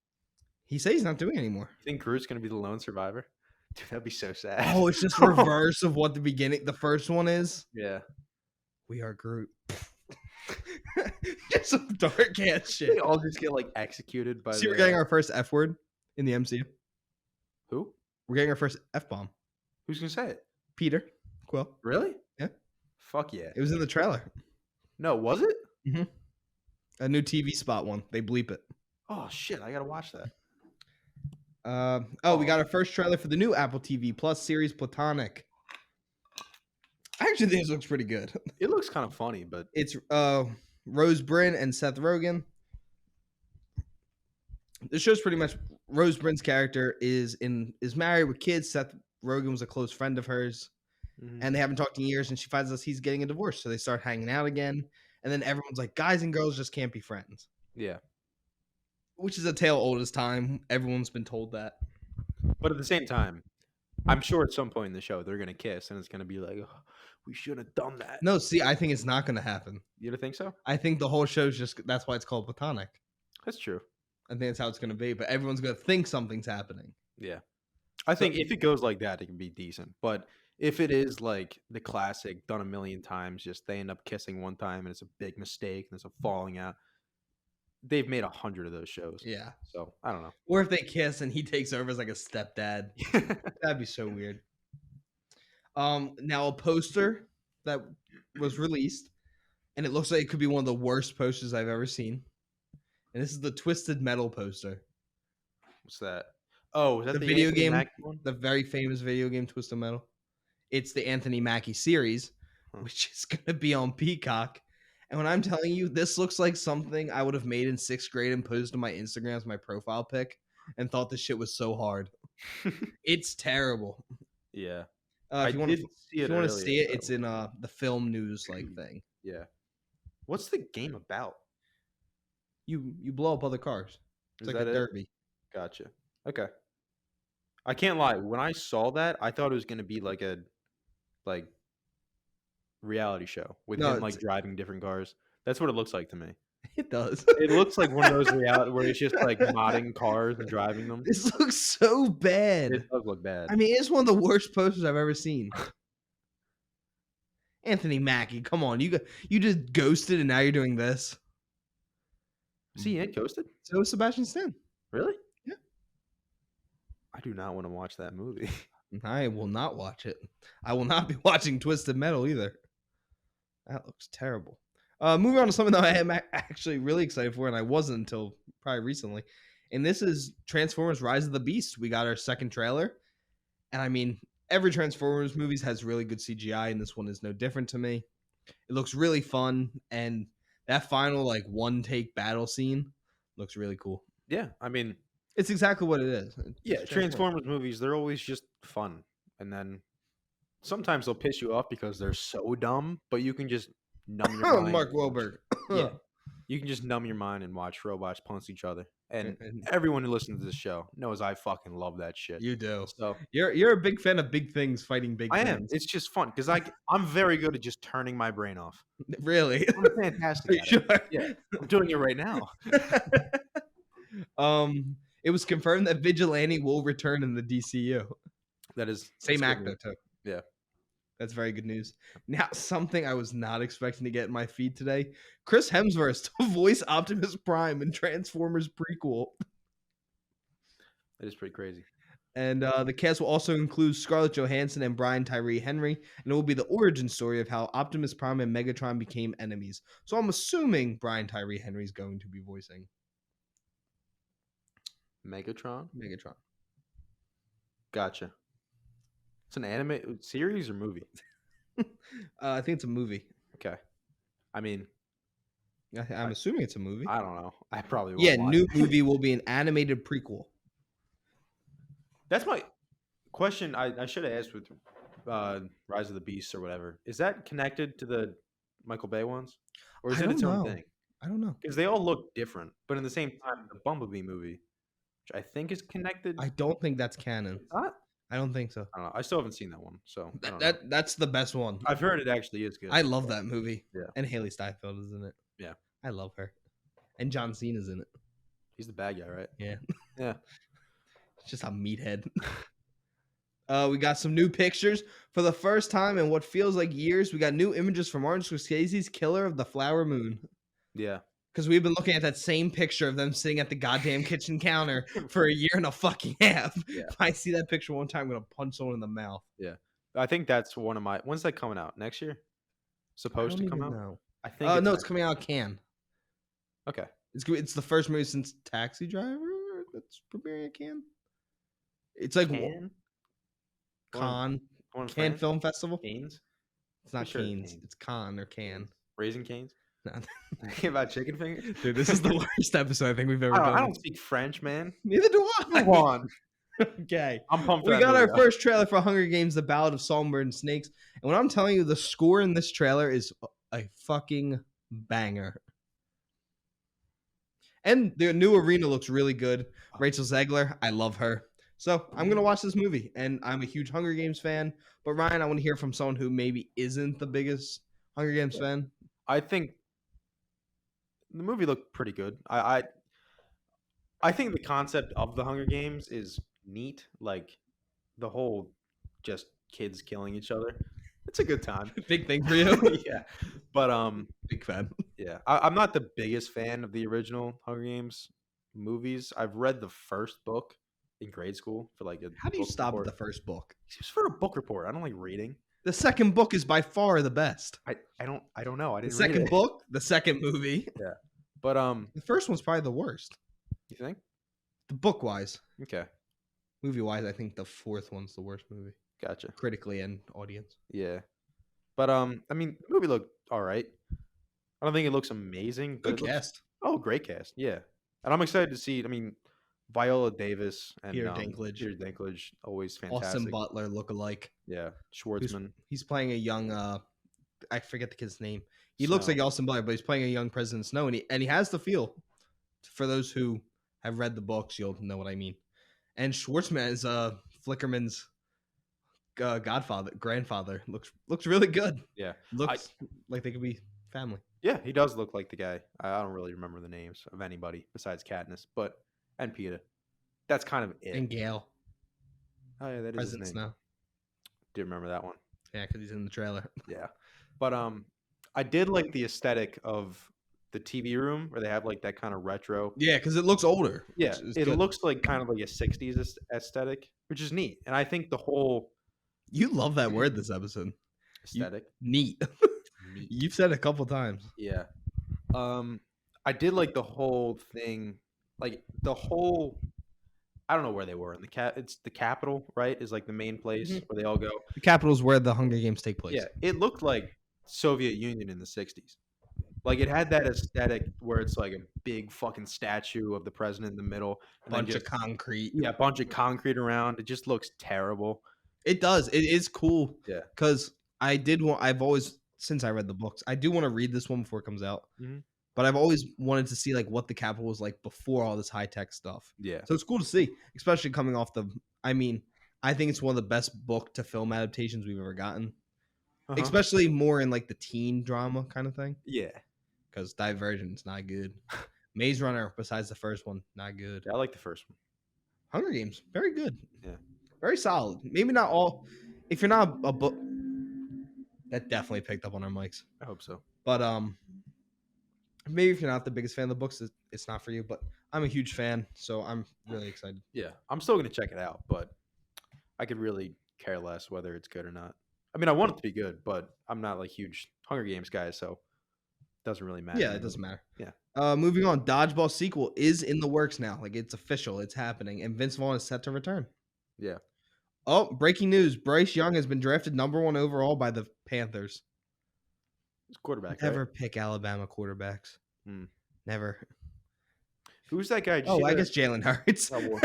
He says he's not doing it anymore. You think Groot's going to be the lone survivor? Dude, that'd be so sad. Oh, it's just reverse of what the first one is. Yeah. We are Groot. Just some dark ass shit. They all just get like executed by. See, we're getting our first F word in the MCU. Who? We're getting our first F bomb. Who's gonna say it? Peter Quill. Really? Yeah. Fuck yeah. It was in the trailer. No, was it? Mm-hmm. A new TV spot one. They bleep it. Oh shit! I gotta watch that. We got our first trailer for the new Apple TV Plus series, Platonic. I actually think this looks pretty good. It looks kind of funny, but It's Rose Byrne and Seth Rogen. The show's pretty much Rose Byrne's character is married with kids. Seth Rogen was a close friend of hers, and they haven't talked in years. And she finds out he's getting a divorce, so they start hanging out again. And then everyone's like, guys and girls just can't be friends. Yeah. Which is a tale old as time. Everyone's been told that. But at the same time, I'm sure at some point in the show they're gonna kiss, and it's gonna be like, oh, we should have done that. No, see, I think it's not going to happen. You don't think so? I think the whole show's that's why it's called Platonic. That's true. I think that's how it's going to be. But everyone's going to think something's happening. Yeah. I think if it goes like that, it can be decent. But if it is like the classic done a million times, just they end up kissing one time and it's a big mistake and there's a falling out, they've made 100 of those shows. Yeah. So I don't know. Or if they kiss and he takes over as like a stepdad, that'd be so weird. Now a poster that was released, and it looks like it could be one of the worst posters I've ever seen. And this is the Twisted Metal poster. What's that? Oh, is that The the video Anthony game, Mackie one? the very famous video game Twisted Metal. It's the Anthony Mackie series, Huh. which is going to be on Peacock. And when I'm telling you, this looks like something I would have made in 6th grade and posted to my Instagram as my profile pic and thought this shit was so hard. It's terrible. Yeah. If you want to see it earlier, earlier, it's in the film news like thing. Yeah. What's the game about? You blow up other cars. It's Is like that a it? derby. Gotcha. Okay. I can't lie. When I saw that, I thought it was going to be like a reality show with No, him like driving different cars. That's what it looks like to me. It does. It looks like one of those reality where it's just like modding cars and driving them. This looks so bad. It does look bad. I mean, it's one of the worst posters I've ever seen. Anthony Mackie, come on. You just ghosted and now you're doing this. See, it ghosted? So is Sebastian Stan. Really? Yeah. I do not want to watch that movie. I will not watch it. I will not be watching Twisted Metal either. That looks terrible. Moving on to something that I am actually really excited for, and I wasn't until probably recently. And this is Transformers: Rise of the Beast. We got our second trailer, and I mean, every Transformers movies has really good CGI, and this one is no different to me. It looks really fun, and that final like one take battle scene looks really cool. Yeah, I mean, it's exactly what it is. It's Transformers movies, they're always just fun, and then sometimes they'll piss you off because they're so dumb, but you can just numb your mind. Mark Wahlberg. Yeah, you can just numb your mind and watch robots punch each other. And everyone who listens to this show knows I fucking love that shit. You do. So you're a big fan of big things fighting big things. I am. It's just fun because I'm very good at just turning my brain off. Really? I'm fantastic. Sure? Yeah, I'm doing it right now. It was confirmed that Vigilante will return in the DCU. That is same actor too. Yeah. That's very good news. Now, something I was not expecting to get in my feed today. Chris Hemsworth to voice Optimus Prime in Transformers prequel. That is pretty crazy. And the cast will also include Scarlett Johansson and Brian Tyree Henry. And it will be the origin story of how Optimus Prime and Megatron became enemies. So I'm assuming Brian Tyree Henry is going to be voicing Megatron? Megatron. Gotcha. It's an anime series or movie? I think it's a movie. Okay. I mean, I'm assuming it's a movie. I don't know. I probably won't. Yeah, new movie will be an animated prequel. That's my question. I should have asked with Rise of the Beasts or whatever. Is that connected to the Michael Bay ones, or is it its own thing? I don't know. Because they all look different, but in the same time, the Bumblebee movie, which I think is connected. I don't think that's canon. It's not? I don't think so. I don't know. I still haven't seen that one, so that's the best one. I've heard it actually is good. I love that movie. Yeah, and Haley Steinfeld is in it. Yeah, I love her, and John Cena's in it. He's the bad guy, right? Yeah, yeah. It's just a meathead. We got some new pictures for the first time in what feels like years. We got new images from Martin Scorsese's Killer of the Flower Moon. Yeah. Because we've been looking at that same picture of them sitting at the goddamn kitchen counter for a year and a fucking half. Yeah. If I see that picture one time, I'm going to punch someone in the mouth. Yeah. I think that's one of my... When's that coming out? Next year? Supposed to come out? Know. I think no, it's coming out Cannes. Okay. It's the first movie since Taxi Driver that's premiering at Cannes. It's like Cannes? Cannes Film Festival. Canes? It's not Canes. It's Cannes or Cannes. Raising Canes? No. Thinking about chicken fingers? Dude, this is the worst episode I think we've ever done. I don't speak French, man. Neither do I. Come on. Okay. I'm pumped. We got our first trailer for Hunger Games: The Ballad of Songbird and Snakes. And when I'm telling you, the score in this trailer is a fucking banger. And the new arena looks really good. Rachel Zegler, I love her. So I'm going to watch this movie. And I'm a huge Hunger Games fan. But Ryan, I want to hear from someone who maybe isn't the biggest Hunger Games fan. I think the movie looked pretty good. I think the concept of the Hunger Games is neat. Like the whole just kids killing each other. It's a good time. Big thing for you. Yeah. But big fan. Yeah, I'm not the biggest fan of the original Hunger Games movies. I've read the first book in grade school for like a How do you book stop at report. the first book? It's just for a book report. I don't like reading. The second book is by far the best. I don't know. I The didn't read second it. book, the second movie. Yeah, but The first one's probably the worst. you think? The book wise. Okay, Movie wise, I think the fourth one's the worst movie. gotcha. Critically and audience. Yeah, but I mean, the movie looked all right. I don't think it looks amazing, but Good it looks cast. great cast. Yeah, and I'm excited to see. I mean, Viola Davis and Peter Dinklage. Peter Dinklage, always Austin fantastic. Butler look-alike. Yeah, Schwartzman. He's playing a young I forget the kid's name. He looks like Austin Butler, but he's playing a young President Snow, and he has the feel. For those who have read the books, you'll know what I mean. And Schwartzman is Flickerman's grandfather. Looks really good. Yeah, Looks like they could be family. yeah, he does look like the guy. I don't really remember the names of anybody besides Katniss, and Peter. That's kind of it. And Gale, Oh yeah, that is his President name. Snow. Do you remember that one? Yeah, because he's in the trailer. Yeah, but I did like the aesthetic of the TV room where they have like that kind of retro. Yeah, because it looks older. Yeah, which is it good. looks like kind of like a '60s aesthetic, which is neat. And I think the whole You love that word this episode. aesthetic, Neat. neat. You've said it a couple times. Yeah. I did like the whole thing, like the whole. I don't know where they were in the It's the capital, right? Is like the main place Mhm. where they all go. The capital is where the Hunger Games take place. Yeah, it looked like Soviet Union in the '60s. Like it had that aesthetic where it's like a big fucking statue of the president in the middle, and then Bunch of just concrete. a bunch of concrete around. It just looks terrible. It does. It is cool. Yeah. Because I've always, since I read the books, I do want to read this one before it comes out. Mhm. But I've always wanted to see like what the capital was like before all this high tech stuff. Yeah. So it's cool to see, especially coming off I mean, I think it's one of the best book to film adaptations we've ever gotten. Uh-huh. Especially more in like the teen drama kind of thing. Yeah. Because Divergent's not good. Maze Runner, besides the first one, not good. Yeah, I like the first one. Hunger Games, very good. Yeah. Very solid. Maybe not all. If you're not a book, that definitely picked up on our mics. I hope so. But maybe if you're not the biggest fan of the books, it's not for you. But I'm a huge fan, so I'm really excited. Yeah, I'm still gonna check it out, but I could really care less whether it's good or not. I mean, I want it to be good, but I'm not like huge Hunger Games guy, so it doesn't really matter. Yeah, it doesn't matter. Yeah. Moving on, Dodgeball sequel is in the works now. Like it's official, it's happening, and Vince Vaughn is set to return. Yeah. Oh, breaking news! Bryce Young has been drafted #1 overall by the Panthers. It's quarterback. Never Right? pick Alabama quarterbacks. Hmm. Never. Who's that guy? Did you Oh, see I that- guess Jalen Hurts. Oh,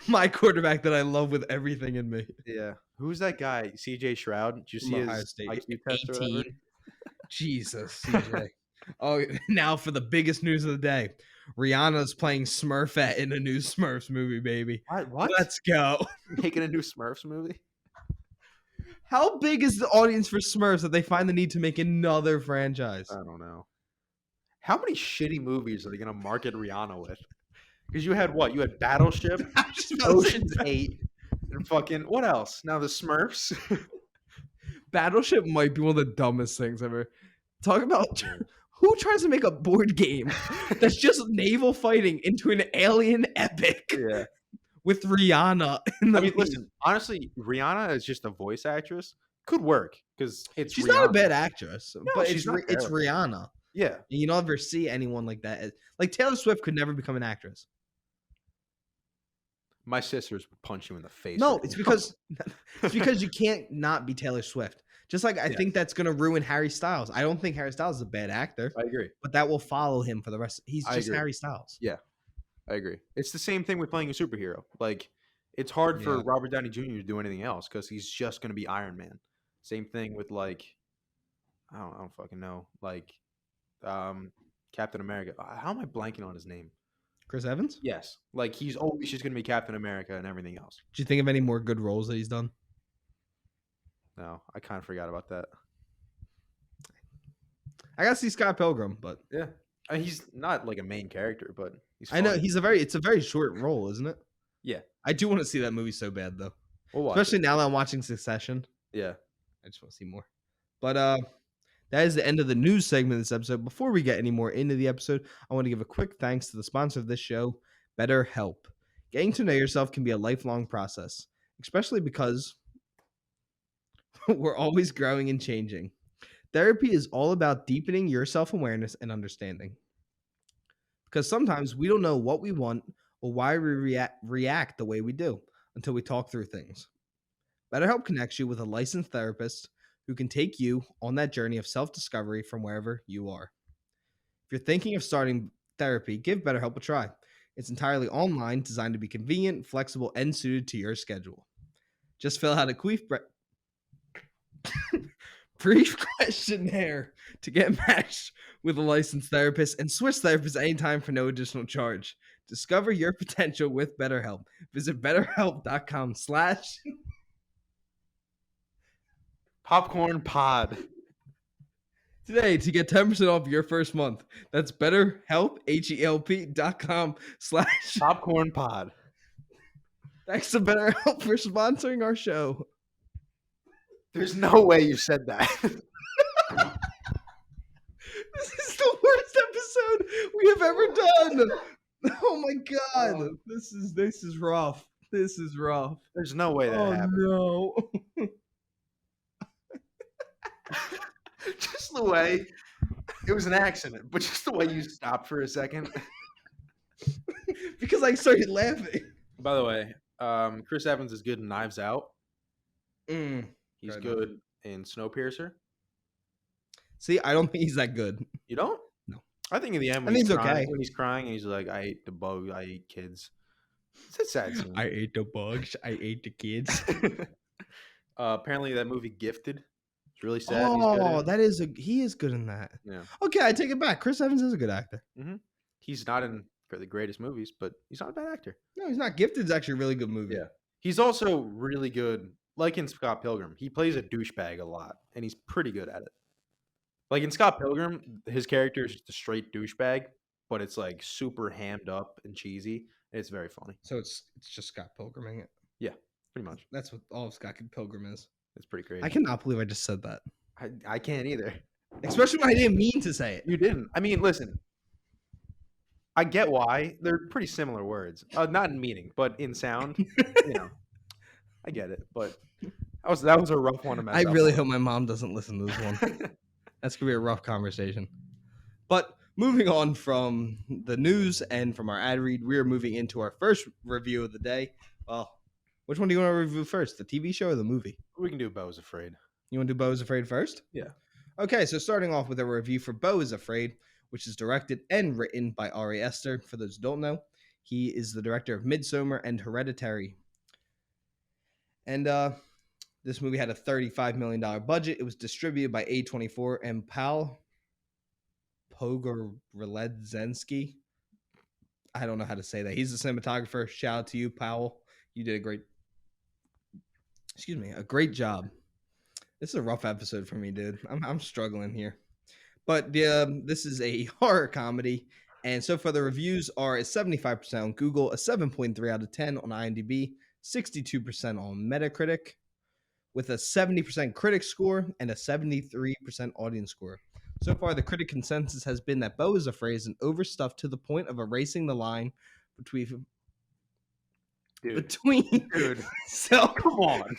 My quarterback that I love with everything in me. Yeah. Who's that guy? CJ Shroud. Did you see Ohio his State. IQ test or whatever? 18. Jesus, CJ. Oh, now for the biggest news of the day. Rihanna's playing Smurfette in a new Smurfs movie, baby. What? Let's go. Making a new Smurfs movie? How big is the audience for Smurfs that they find the need to make another franchise? I don't know. How many shitty movies are they gonna market Rihanna with? Because you had what? You had Battleship, I was just about to say Ocean's 8, and fucking what else? Now the Smurfs. Battleship might be one of the dumbest things ever. Talk about who tries to make a board game that's just naval fighting into an alien epic Yeah. with Rihanna in the I mean, lead. listen. Honestly, Rihanna is just a voice actress. Could work because it's. She's Rihanna. not a bad actress, but she's not it's terrible. Rihanna. Yeah. And you don't ever see anyone like that. Like Taylor Swift could never become an actress. My sisters would punch you in the face. No, if it's you- because you can't not be Taylor Swift. Just like I Yeah. think that's gonna ruin Harry Styles. I don't think Harry Styles is a bad actor, I agree. but that will follow him for the rest. He's I just agree. Harry Styles. I agree. It's the same thing with playing a superhero. Like, it's hard for Yeah. Robert Downey Jr. to do anything else because he's just going to be Iron Man. Same thing with like, I don't fucking know. Like, Captain America. How am I blanking on his name? Chris Evans? Yes. Like, he's always just going to be Captain America and everything else. Do you think of any more good roles that he's done? No, I kind of forgot about that. I gotta see Scott Pilgrim, but Yeah. He's not like a main character, but he's. I know funny. it's a very short role, isn't it? Yeah. I do want to see that movie so bad though. We'll watch it. Especially now that I'm watching Succession. Yeah. I just want to see more. But That is the end of the news segment of this episode. Before we get any more into the episode, I want to give a quick thanks to the sponsor of this show, BetterHelp. Getting to know yourself can be a lifelong process, especially because we're always growing and changing. Therapy is all about deepening your self-awareness and understanding. Because sometimes we don't know what we want or why we react the way we do until we talk through things. BetterHelp connects you with a licensed therapist who can take you on that journey of self-discovery from wherever you are. If you're thinking of starting therapy, give BetterHelp a try. It's entirely online, designed to be convenient, flexible, and suited to your schedule. Just fill out a brief questionnaire to get matched with a licensed therapist and switch therapists anytime for no additional charge. Discover your potential with BetterHelp. Visit betterhelp.com/ Popcorn Pod. today to get 10% off your first month. That's betterhelp, HELP.com/ Popcorn Pod. Thanks to BetterHelp for sponsoring our show. There's no way you said that. This is the worst episode we have ever done. Oh my god. This is rough. This is rough. There's no way that happened. No. Just the way it was an accident, but just the way you stopped for a second. Because I started laughing. By the way, Chris Evans is good in Knives Out. He's Fair good in Snowpiercer. See, I don't think he's that good. You don't? No. I think in the end I think he's okay. when he's crying and he's like, I ate the bug, I ate kids. It's a sad scene. I ate the bugs. I ate the kids. Apparently that movie Gifted. It's really sad. Oh, he is good in that. Yeah. Okay, I take it back. Chris Evans is a good actor. Mm-hmm. He's not in the greatest movies, but he's not a bad actor. No, he's not. Gifted's actually a really good movie. Yeah. He's also really good, like in Scott Pilgrim. He plays a douchebag a lot, and he's pretty good at it. Like in Scott Pilgrim, his character is just a straight douchebag, but it's like super hammed up and cheesy. And it's very funny. So it's just Scott Pilgriming it. Yeah, pretty much. That's what all of Scott Pilgrim is. It's pretty crazy. I cannot believe I just said that. I can't either. Especially when I didn't mean to say it. You didn't. I mean, listen. I get why. They're pretty similar words. Not in meaning, but in sound. I get it. But that was a rough one to mess up. I really hope my mom doesn't listen to this one. That's going to be a rough conversation. But moving on from the news and from our ad read, we are moving into our first review of the day. Well, which one do you want to review first? The TV show or the movie? We can do Beau is Afraid. You want to do Beau is Afraid first? Yeah. Okay, so starting off with a review for Beau is Afraid, which is directed and written by Ari Aster. For those who don't know, he is the director of Midsommar and Hereditary. And this movie had a $35 million budget. It was distributed by A24 and Pal Pogorzelensky. I don't know how to say that. He's the cinematographer. Shout out to you, Powell. You did a great job. This is a rough episode for me, dude. I'm struggling here. But this is a horror comedy. And so far the reviews are a 75% on Google, a 7.3 out of 10 on IMDb, 62% on Metacritic, with a 70% critic score and a 73% audience score. So far, the critic consensus has been that Beau is Afraid is an overstuffed to the point of erasing the line between. Dude. So come on.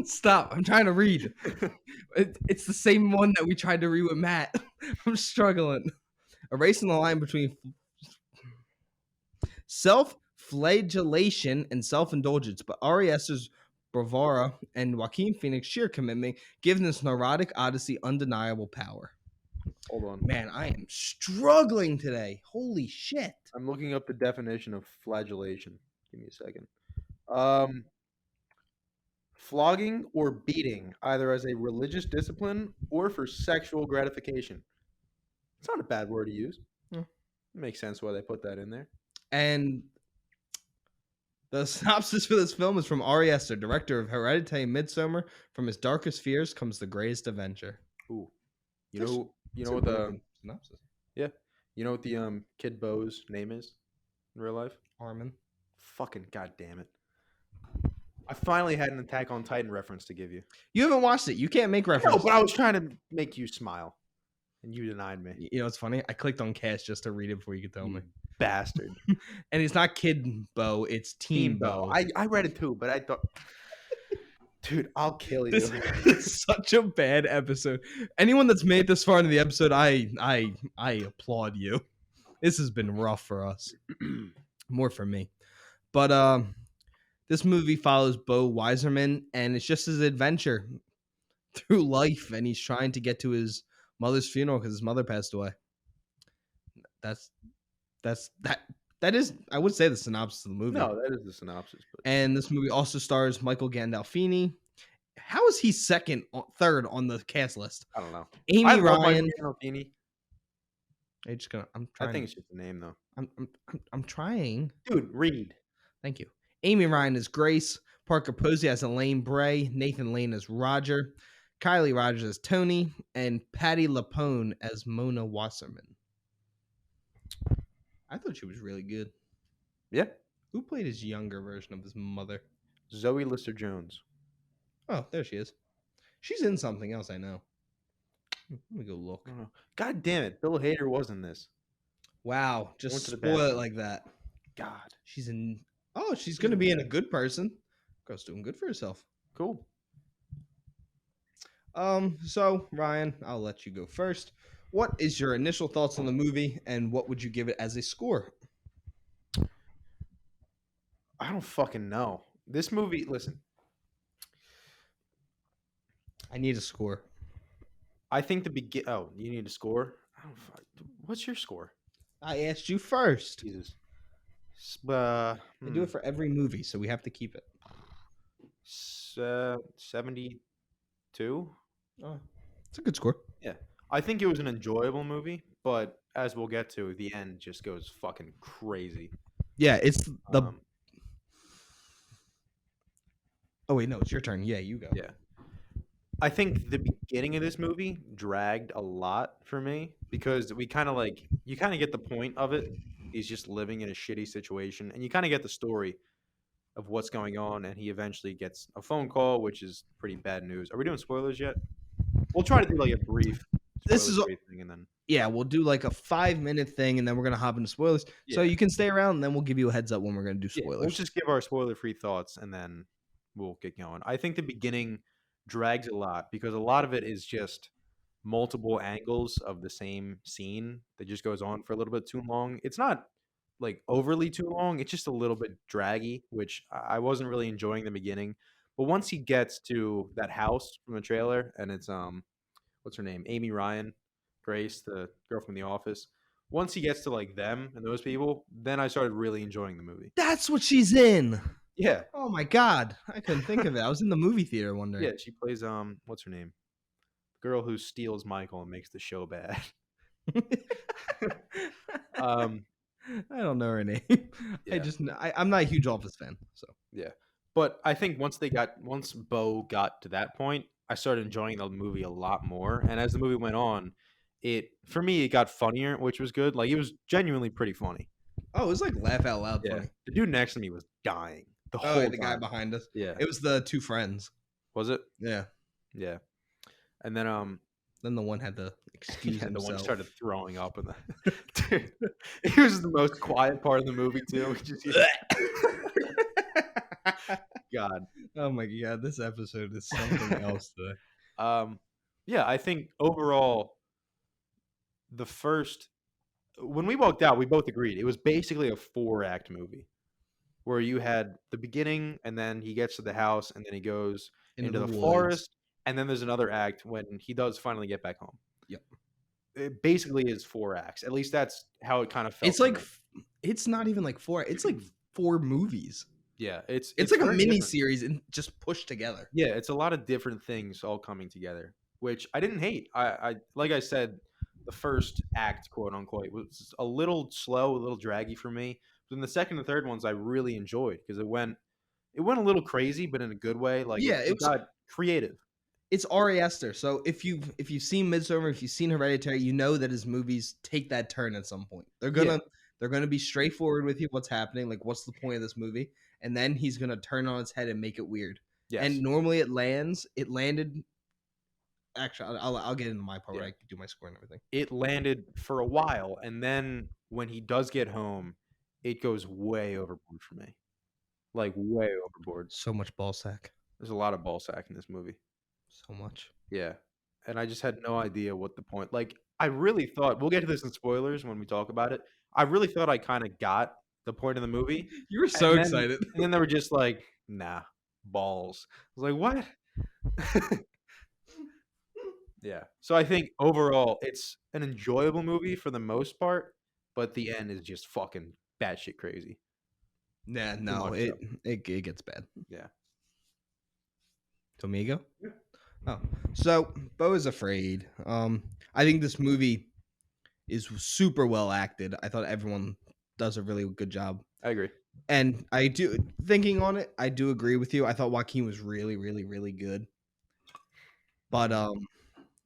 Stop. I'm trying to read. It's the same one that we tried to read with Matt. I'm struggling. Erasing the line between self-flagellation and self-indulgence, but Ari Aster's bravura and Joaquin Phoenix's sheer commitment give this neurotic odyssey undeniable power. Hold on. Man, I am struggling today. Holy shit. I'm looking up the definition of flagellation. Give me a second. Flogging or beating, either as a religious discipline or for sexual gratification. It's not a bad word to use. Yeah. It makes sense why they put that in there. And the synopsis for this film is from Ari Aster, director of Hereditary and Midsommar. From his darkest fears comes the greatest adventure. Ooh. You know what the synopsis? Yeah. You know what the kid Beau's name is in real life? Armin. Fucking goddamn it. I finally had an Attack on Titan reference to give you. You haven't watched it. You can't make No, references. but I was trying to make you smile, and you denied me. You know, it's funny. I clicked on cast just to read it before you could tell me. Bastard. And it's not Kid Beau. It's Team Beau. I read it too, but I thought, dude, I'll kill you. This is such a bad episode. Anyone that's made this far into the episode, I applaud you. This has been rough for us. More for me. But this movie follows Beau Weiserman, and it's just his adventure through life, and he's trying to get to his mother's funeral because his mother passed away. That is, I would say, the synopsis of the movie. No, that is the synopsis. But... And this movie also stars Michael Gandolfini. How is he third on the cast list? I don't know. Amy Ryan. I'm trying. I think it's just the name though. I'm trying. Dude, read. Thank you. Amy Ryan as Grace. Parker Posey as Elaine Bray. Nathan Lane as Roger. Kylie Rogers as Tony. And Patty Lapone as Mona Wasserman. I thought she was really good. Yeah. Who played his younger version of his mother? Zoe Lister-Jones. Oh, there she is. She's in something else, I know. Let me go look. God damn it. Bill Hader was in this. Wow. Just spoil it like that. God. She's in... Oh, she's going to be in A Good Person. Girl's doing good for herself. Cool. So, Ryan, I'll let you go first. What is your initial thoughts on the movie, and what would you give it as a score? I don't fucking know. This movie, listen. I need a score. I think Oh, you need a score? What's your score? I asked you first. Jesus. I do it for every movie, so we have to keep it. 72? Oh, it's a good score. Yeah. I think it was an enjoyable movie, but as we'll get to, the end just goes fucking crazy. Yeah, it's the... Oh, wait, no, it's your turn. Yeah, you go. Yeah. I think the beginning of this movie dragged a lot for me because you kind of get the point of it. He's just living in a shitty situation, and you kind of get the story of what's going on, and he eventually gets a phone call, which is pretty bad news. Are we doing spoilers yet? We'll try to do like a brief thing, and then we'll do like a 5-minute thing, and then we're gonna hop into spoilers. Yeah. So you can stay around, and then we'll give you a heads up when we're gonna do spoilers. We'll just give our spoiler-free thoughts, and then we'll get going. I think the beginning drags a lot because a lot of it is just multiple angles of the same scene that just goes on for a little bit too long. It's not like overly too long. It's just a little bit draggy, which I wasn't really enjoying the beginning. But once he gets to that house from the trailer, and it's what's her name? Amy Ryan, Grace, the girl from The Office. Once he gets to like them and those people, then I started really enjoying the movie. That's what she's in. Yeah. Oh my God. I couldn't think of it. I was in the movie theater wondering. Yeah, she plays what's her name? The girl who steals Michael and makes the show bad. I don't know her name. Yeah. I'm not a huge Office fan, so. Yeah. But I think once Beau got to that point, I started enjoying the movie a lot more. And as the movie went on, for me it got funnier, which was good. Like it was genuinely pretty funny. Oh, it was like laugh out loud funny. The dude next to me was dying. The guy behind us. Yeah. It was the two friends. Was it? Yeah. Yeah. And then the one had to excuse himself. The one started throwing up in the dude, it was the most quiet part of the movie too. God. Oh my God, this episode is something else today. Yeah, I think overall when we walked out, we both agreed it was basically a 4-act movie. Where you had the beginning, and then he gets to the house, and then he goes into the forest, and then there's another act when he does finally get back home. Yep. It basically is 4 acts. At least that's how it kind of felt. It's like it's not even like 4. It's like 4 movies. Yeah, it's like a mini series and just pushed together. Yeah, it's a lot of different things all coming together, which I didn't hate. I like I said, the first act, quote unquote, was a little slow, a little draggy for me. But then the second and third ones I really enjoyed because it went a little crazy, but in a good way. Like it got creative. It's Ari Aster. So if you've seen Midsommar, if you've seen Hereditary, you know that his movies take that turn at some point. They're gonna be straightforward with you. What's happening? Like, what's the point of this movie? and then he's gonna turn on its head and make it weird. Yes. And normally it lands. It landed. Actually, I'll get into my part where Yeah. I do my score and everything. It landed for a while, and then when he does get home, it goes way overboard for me. Like, way overboard. So much ball sack. There's a lot of ball sack in this movie. So much. Yeah. And I just had no idea what the point. Like, I really thought we'll get to this in spoilers when we talk about it. I really thought I kind of got the point of the movie. You were so excited. And then they were just like, nah, balls. I was like, what? Yeah. So I think overall it's an enjoyable movie for the most part, but the end is just fucking batshit crazy. Nah, no, much it gets bad. Yeah. Tomigo? Yeah. Oh, so Beau is afraid. I think this movie is super well acted. I thought everyone does a really good job, I agree. and I do thinking on it. I do agree with you. I thought Joaquin was really, really, really good, but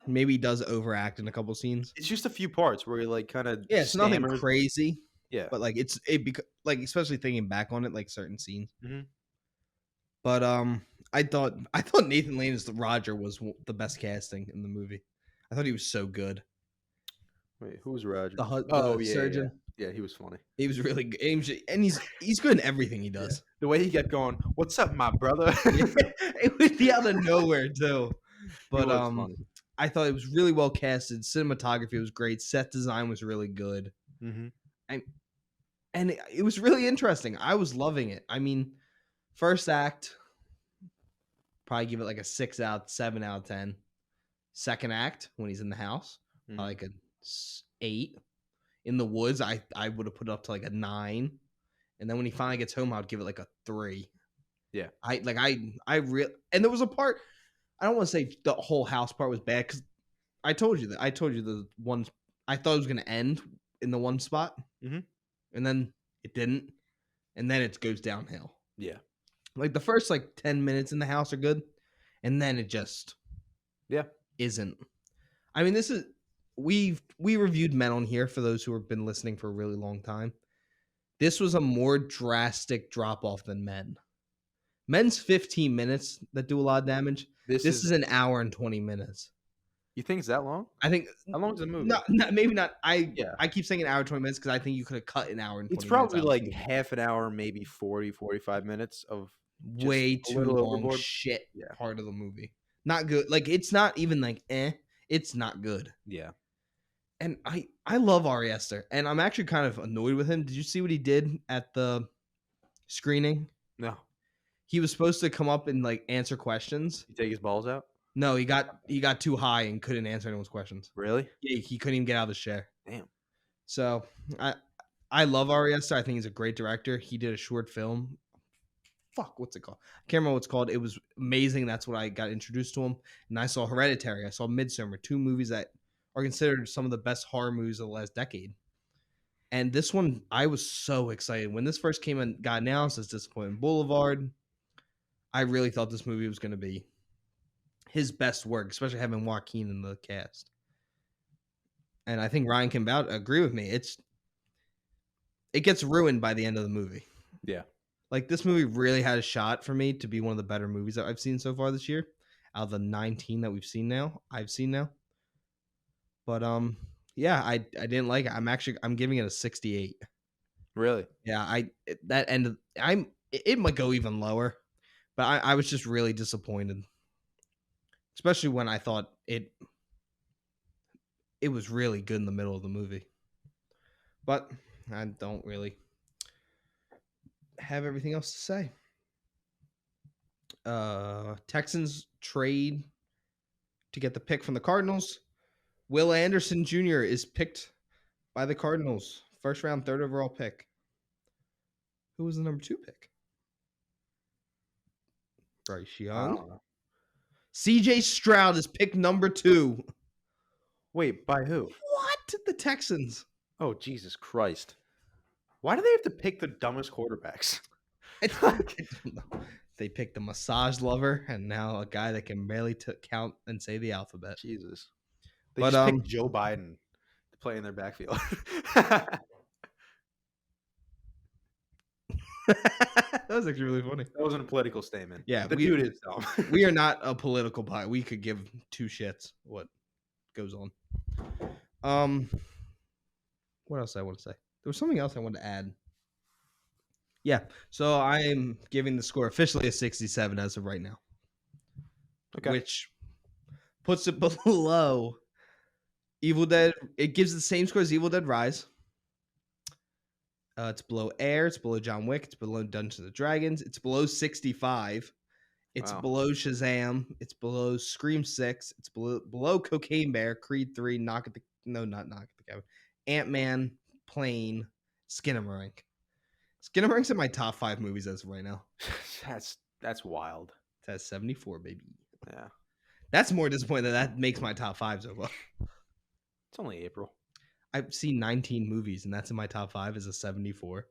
maybe he does overact in a couple scenes. It's just a few parts where he like kind of Yeah, it's nothing crazy. Yeah. But like like especially thinking back on it, like certain scenes. Mhm. But I thought Nathan Lane as the Roger was the best casting in the movie. I thought he was so good. Wait, who was Roger? The surgeon. Yeah, he was funny. He was really good, and he's good in everything he does. Yeah. The way he kept going, "What's up, my brother?" It would be out of nowhere too. But funny. I thought it was really well casted. Cinematography was great. Set design was really good. Mm-hmm. And it was really interesting. I was loving it. I mean, first act, probably give it like a 7 out of 10. Second act, when he's in the house, like a 8. In the woods, I would have put it up to like a 9. And then when he finally gets home, I'd give it like a 3. Yeah. And there was a part, I don't want to say the whole house part was bad, because I told you the one, I thought it was going to end in the one spot. Mm-hmm. And then it didn't. And then it goes downhill. Yeah. Like the first like 10 minutes in the house are good. And then it just isn't. I mean, this is we reviewed Men on here for those who have been listening for a really long time. This was a more drastic drop off than Men. Men's 15 minutes that do a lot of damage. This is an hour and 20 minutes. You think it's that long? I think. How long is the movie? No, maybe not. I keep saying an hour and 20 minutes because I think you could have cut an hour and 20 minutes. It's probably like half an hour, maybe 40, 45 minutes of way too long shit part of the movie. Not good. Like, it's not even like it's not good. Yeah. And I love Ari Aster, and I'm actually kind of annoyed with him. Did you see what he did at the screening? No. He was supposed to come up and like answer questions. You take his balls out? No, he got too high and couldn't answer anyone's questions. Really? Yeah, he couldn't even get out of his chair. Damn. So I love Ari Aster. I think he's a great director. He did a short film. What's it called? I can't remember what it's called. It was amazing. That's what I got introduced to him. And I saw Hereditary. I saw Midsommar, 2 movies that are considered some of the best horror movies of the last decade. And this one, I was so excited. When this first came and got announced as Disappointment Boulevard, I really thought this movie was going to be his best work, especially having Joaquin in the cast. And I think Ryan can agree with me. It gets ruined by the end of the movie. Yeah. Like, this movie really had a shot for me to be one of the better movies that I've seen so far this year, out of the 19 that I've seen now. But yeah, I didn't like it. I'm giving it a 68. Really? Yeah, it might go even lower, but I was just really disappointed, especially when I thought it was really good in the middle of the movie. But I don't really have everything else to say. Texans trade to get the pick from the Cardinals. Will Anderson Jr. is picked by the Cardinals. First round, 3rd overall pick. Who was the number 2 pick? Bryce Young. CJ Stroud is picked number 2. Wait, by who? What? The Texans. Oh, Jesus Christ. Why do they have to pick the dumbest quarterbacks? They picked a massage lover and now a guy that can barely count and say the alphabet. Jesus. They just picked Joe Biden to play in their backfield. That was actually really funny. That wasn't a political statement. Yeah, The dude is dumb. we are not a political pod. We could give two shits what goes on. What else I want to say? There was something else I wanted to add. Yeah, so I am giving the score officially a 67 as of right now, Okay. which puts it below Evil Dead. It gives the same score as Evil Dead Rise. It's below Air. It's below John Wick. It's below Dungeons and Dragons. It's below 65. It's Wow. below Shazam. It's below Scream 6. It's below Cocaine Bear, Creed 3, not Knock at the Cabin, Ant-Man, Plane, Skinamarink. Skinamarink's in my top 5 movies as of right now. That's wild. It's at 74, baby. Yeah. That's more disappointing that makes my top 5 so far. It's only April. I've seen 19 movies, and that's in my top 5 is a 74.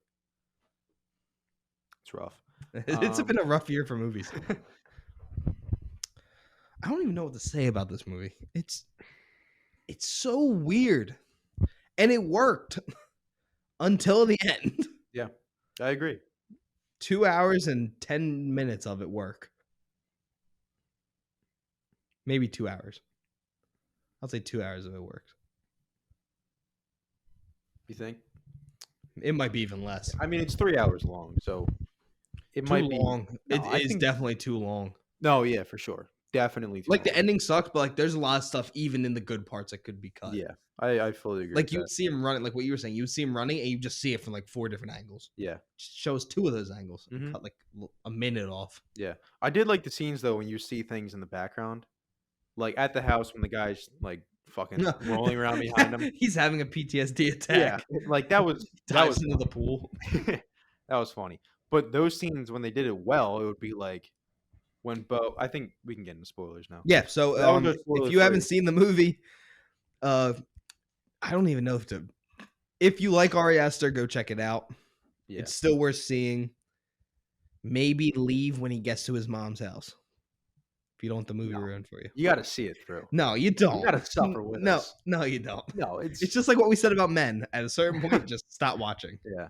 It's rough. It's been a rough year for movies. I don't even know what to say about this movie. It's so weird. And it worked until the end. Yeah, I agree. 2 hours and 10 minutes of it work. Maybe 2 hours. I'll say 2 hours of it works. You think? It might be even less. I mean, it's 3 hours long, so it Too might long. be. It is definitely too long. No, yeah, for sure. Definitely too Like long. the ending sucked, but like there's a lot of stuff even in the good parts that could be cut. Yeah, I fully agree. Like with you that. would see him running, like what you were saying, you would see him running and you just see it from like 4 different angles. Yeah. Just shows 2 of those angles. Mhm. Cut like a minute off. Yeah, I did like the scenes though when you see things in the background, like at the house when the guy's like fucking rolling around behind him. He's having a PTSD attack. Yeah, like that was Dives into the pool. that was funny. But those scenes when they did it well, it would be like when Beau. I think we can get into spoilers now. Yeah, so That was a spoiler if you haven't free. seen the movie, I don't even know if you like Ari Aster, go check it out. Yeah, It's still worth seeing. Maybe leave when he gets to his mom's house. If you don't want the movie ruined for you. you got to see it through. No, you don't. You got to suffer with us. No, you don't. No, it's It's just like what we said about Men. At a certain point, just stop watching. yeah.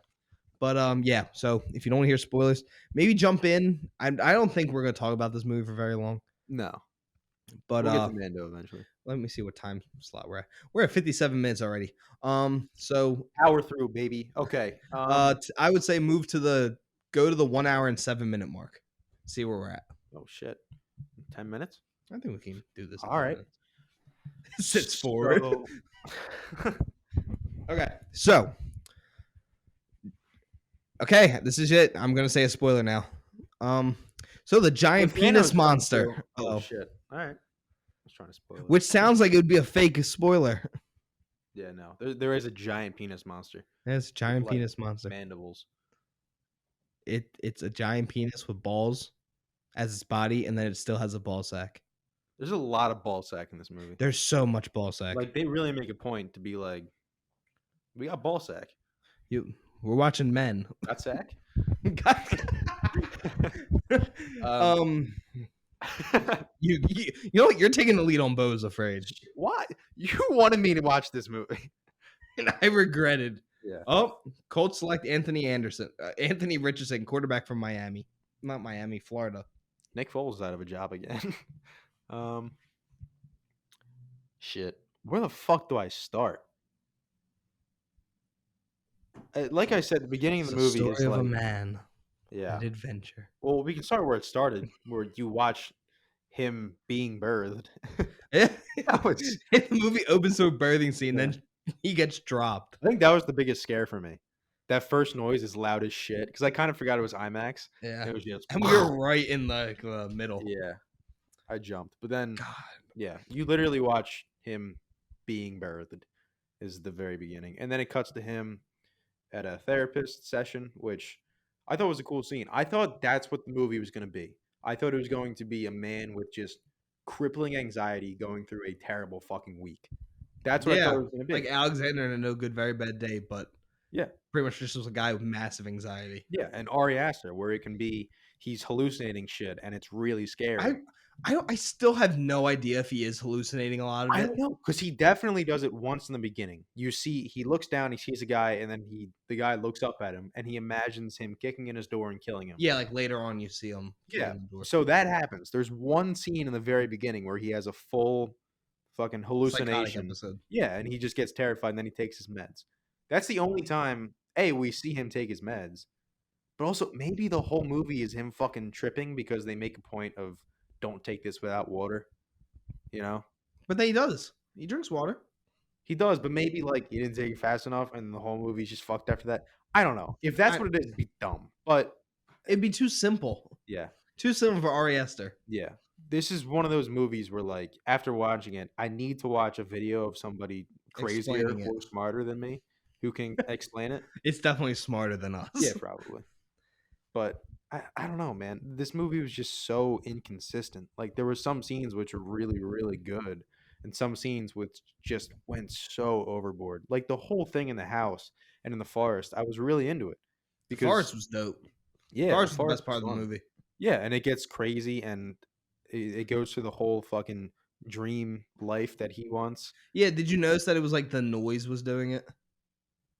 But yeah. So if you don't want to hear spoilers, maybe jump in. I don't think we're gonna talk about this movie for very long. No, But we'll get to Mando eventually. let me see what time slot we're at. We're at 57 minutes already. So Power through, baby. Okay. I would say go to the 1 hour and 7 minute mark. See where we're at. Oh shit. 10 minutes. I think we can do this. in All 10 right. minutes. Sits forward. So- Okay, so okay, this is it. I'm gonna say a spoiler now. So the giant If Thanos penis comes monster. through- Oh shit! All right, I was trying to spoil it. Which sounds like it would be a fake spoiler. Yeah, no, there is a giant penis monster. It's a giant like penis monster. Mandibles. It's a giant penis with balls as its body, and then it still has a ball sack. There's a lot of ball sack in this movie. There's so much ball sack. Like they really make a point to be like, we got ball sack. We're watching Men. Got sack. You know what? You're taking the lead on Beau's afraid. Why? You wanted me to watch this movie. And I regretted. Yeah. Oh, Colts select Anthony Richardson, quarterback from Miami. Not Miami, Florida. Nick Foles is out of a job again. Shit. Where the fuck do I start? Like I said, the beginning of the movie story is of like, a man yeah. and adventure. Well, we can start where it started, where you watch him being birthed. Yeah. That was- The movie opens to a birthing scene, then he gets dropped. I think that was the biggest scare for me. That first noise is loud as shit because I kind of forgot it was IMAX. Yeah, It was just, and we were right in the middle. yeah, I jumped. But then, God, yeah, you literally watch him being birthed is the very beginning. And then it cuts to him at a therapist session, which I thought was a cool scene. I thought that's what the movie was going to be. I thought it was going to be a man with just crippling anxiety going through a terrible fucking week. That's what I thought it was going to be. like Alexander in A No Good, Very Bad Day, but yeah, pretty much just was a guy with massive anxiety. yeah, and Ari Aster, where it can be he's hallucinating shit, and it's really I scary. I still have no idea if he is hallucinating a lot of I it. don't know, because he definitely does it once in the beginning. You see he looks down, he sees a guy, and then the guy looks up at him, and he imagines him kicking in his door and killing him. Yeah, like later on you see him Yeah. kicking the door. So that happens. There's one scene in the very beginning where he has a full fucking Psychotic hallucination. episode. Yeah, and he just gets terrified and then he takes his meds. That's the only time, A, we see him take his meds, but also maybe the whole movie is him fucking tripping because they make a point of don't take this without water, you know? But then he does. He drinks water. He does, but maybe like he didn't take it fast enough and the whole movie's just fucked after that. I don't know. If that's I- what it is, it'd be dumb. But It'd be too simple. yeah. Too simple for Ari Aster. Yeah. This is one of those movies where, like, after watching it, I need to watch a video of somebody crazier Explaining it. or smarter than me who can explain it. It's definitely smarter than us. Yeah, probably. But I don't know, man. This movie was just so inconsistent. Like, there were some scenes which were really, really good, and some scenes which just went so overboard. Like, the whole thing in the house and in the forest, I was really into it. The Because, forest was dope. yeah, Forest was the forest best part was of the fun. movie. Yeah, and it gets crazy, and it goes through the whole fucking dream life that he wants. Yeah, did you notice that it was like the noise was doing it?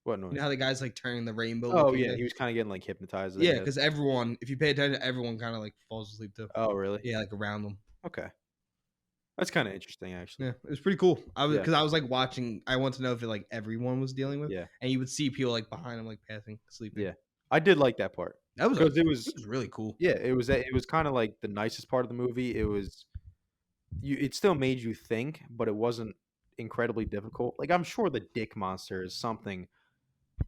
What You noise? know how the guy's like turning the rainbow? Oh, looking yeah, thing? he was kinda getting, like, hypnotized, I Yeah, guess. because everyone, if you pay attention, everyone kind of like falls asleep too. Oh, really? Yeah, like around them. Okay. That's kinda interesting, actually. Yeah, it was pretty cool. I was Yeah. because I was like watching. I want to know if it like everyone was dealing with, Yeah. and you would see people like behind them like passing, sleeping. Yeah. I did like that part. That was Because it it was was really cool. yeah, it was kinda like the nicest part of the movie. It still made you think, but it wasn't incredibly difficult. Like, I'm sure the dick monster is something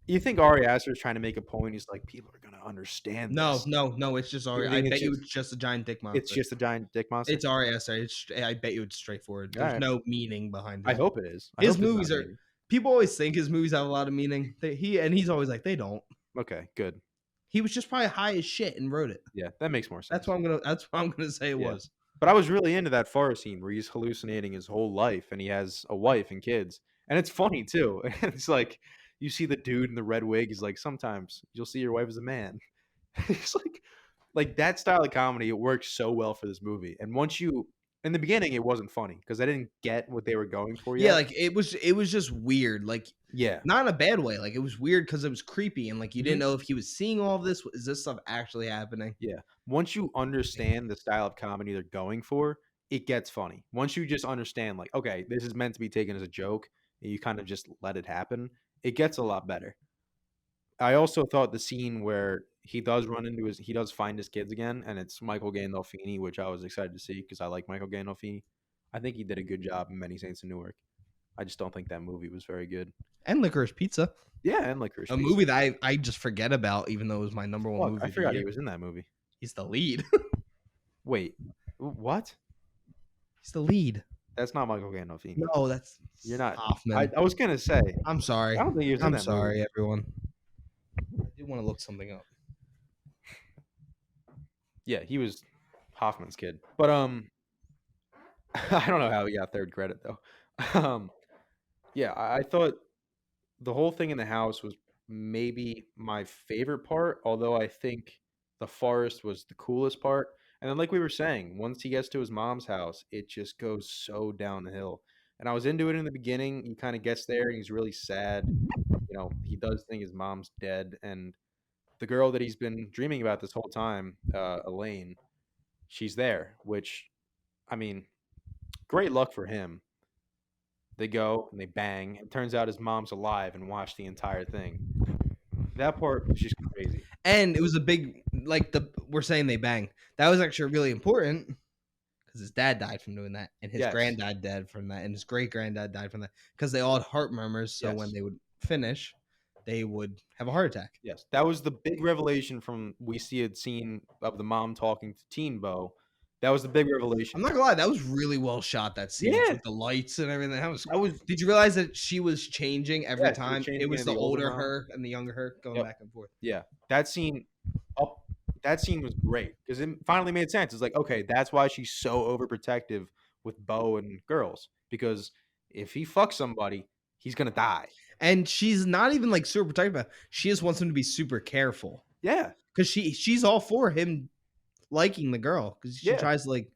you think Ari Aster is trying to make a point, he's like, "People are gonna understand No, this." no, it's just Ari. You I think bet you it's just a giant dick monster. it's just a giant dick monster? It's Ari Aster. I bet you it's straightforward. There's Alright. no meaning behind it. I hope it is. I His hope there's movies not are. meaning. People always think his movies have a lot of meaning. He's always like they don't. Okay, good. He was just probably high as shit and wrote it. Yeah, that makes more sense. That's what I'm gonna say it Yeah. was. But I was really into that forest scene where he's hallucinating his whole life and he has a wife and kids. And it's funny too. It's like you see the dude in the red wig, he's like, sometimes you'll see your wife as a man. It's like that style of comedy, it works so well for this movie. And once you in the beginning it wasn't funny because I didn't get what they were going for yet. Yeah, like it was just weird. Like Yeah. not in a bad way. Like it was weird because it was creepy and like you Mhm. didn't know if he was seeing all of this. Is this stuff actually happening? Yeah. Once you understand the style of comedy they're going for, it gets funny. Once you just understand, like, okay, this is meant to be taken as a joke, and you kind of just let it happen, it gets a lot better. I also thought the scene where he does find his kids again, and it's Michael Gandolfini, which I was excited to see because I like Michael Gandolfini. I think he did a good job in Many Saints in Newark. I just don't think that movie was very good. And Licorice Pizza, Yeah, and Licorice a Pizza. movie that I just forget about, even though it was my number one Fuck, movie. I of the forgot he year. was in that movie. He's the lead. Wait, what? He's the lead. That's not Michael Gandolfini. No, that's You're not. Hoffman. I was gonna say. I'm sorry. I don't think he was in I'm that sorry, movie. everyone. I did want to look something up. Yeah, he was Hoffman's kid. But I don't know how he got third credit though. Yeah, I thought the whole thing in the house was maybe my favorite part, although I think the forest was the coolest part. And then like we were saying, once he gets to his mom's house, it just goes so downhill. And I was into it in the beginning. He kind of gets there and he's really sad. You know, he does think his mom's dead and the girl that he's been dreaming about this whole time, Elaine, she's there, which, I mean, great luck for him. They go and they bang. It turns out his mom's alive and watched the entire thing. That part was just crazy. And it was a big like we're saying they bang. That was actually really important because his dad died from doing that, and his Yes. granddad died from that, and his great granddad died from that because they all had heart murmurs. So when Yes. they would finish, they would have a heart attack. Yes, that was the big revelation from we see a scene of the mom talking to Teen Beau. That was the big revelation. I'm not gonna lie, that was really well shot. That scene, Yeah. with the lights and everything. That was Did you realize that she was changing every Yeah, she was time? It changing was into the the older older mom. her and the younger her going Yep. back and forth. yeah. That scene was great because it finally made sense. It's like, okay, that's why she's so overprotective with Beau and girls because if he fucks somebody, he's gonna die. And she's not even like super protective about it. She just wants him to be super careful Yeah, because she's all for him liking the girl because she Yeah. tries to like.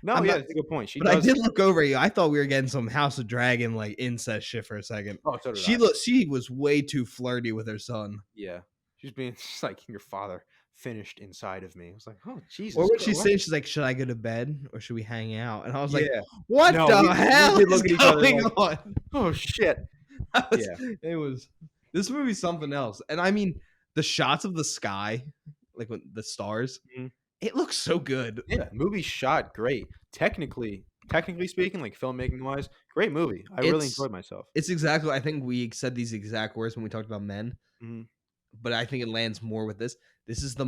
No, I'm yeah, not, that's a good point. She but I does. did look over at you. I thought we were getting some House of Dragon like incest shit for a second. Oh, so did I. She was way too flirty with her son. Yeah. She's being just like, your father finished inside of me. I was like, oh, Or Jesus what Christ. she's saying, she's like, "Should I go to bed or should we hang out?" And I was like, Yeah. "What No, the we hell did is look at each other going like, on?" oh, shit. Yeah. It was this movie's something else. And I mean, the shots of the sky, like when the stars, Mhm. it looks so good. Yeah, movie shot great. Technically speaking, like filmmaking wise, great movie. I really It's enjoyed myself. it's exactly. I think we said these exact words when we talked about Men, Mhm. but I think it lands more with this. This is the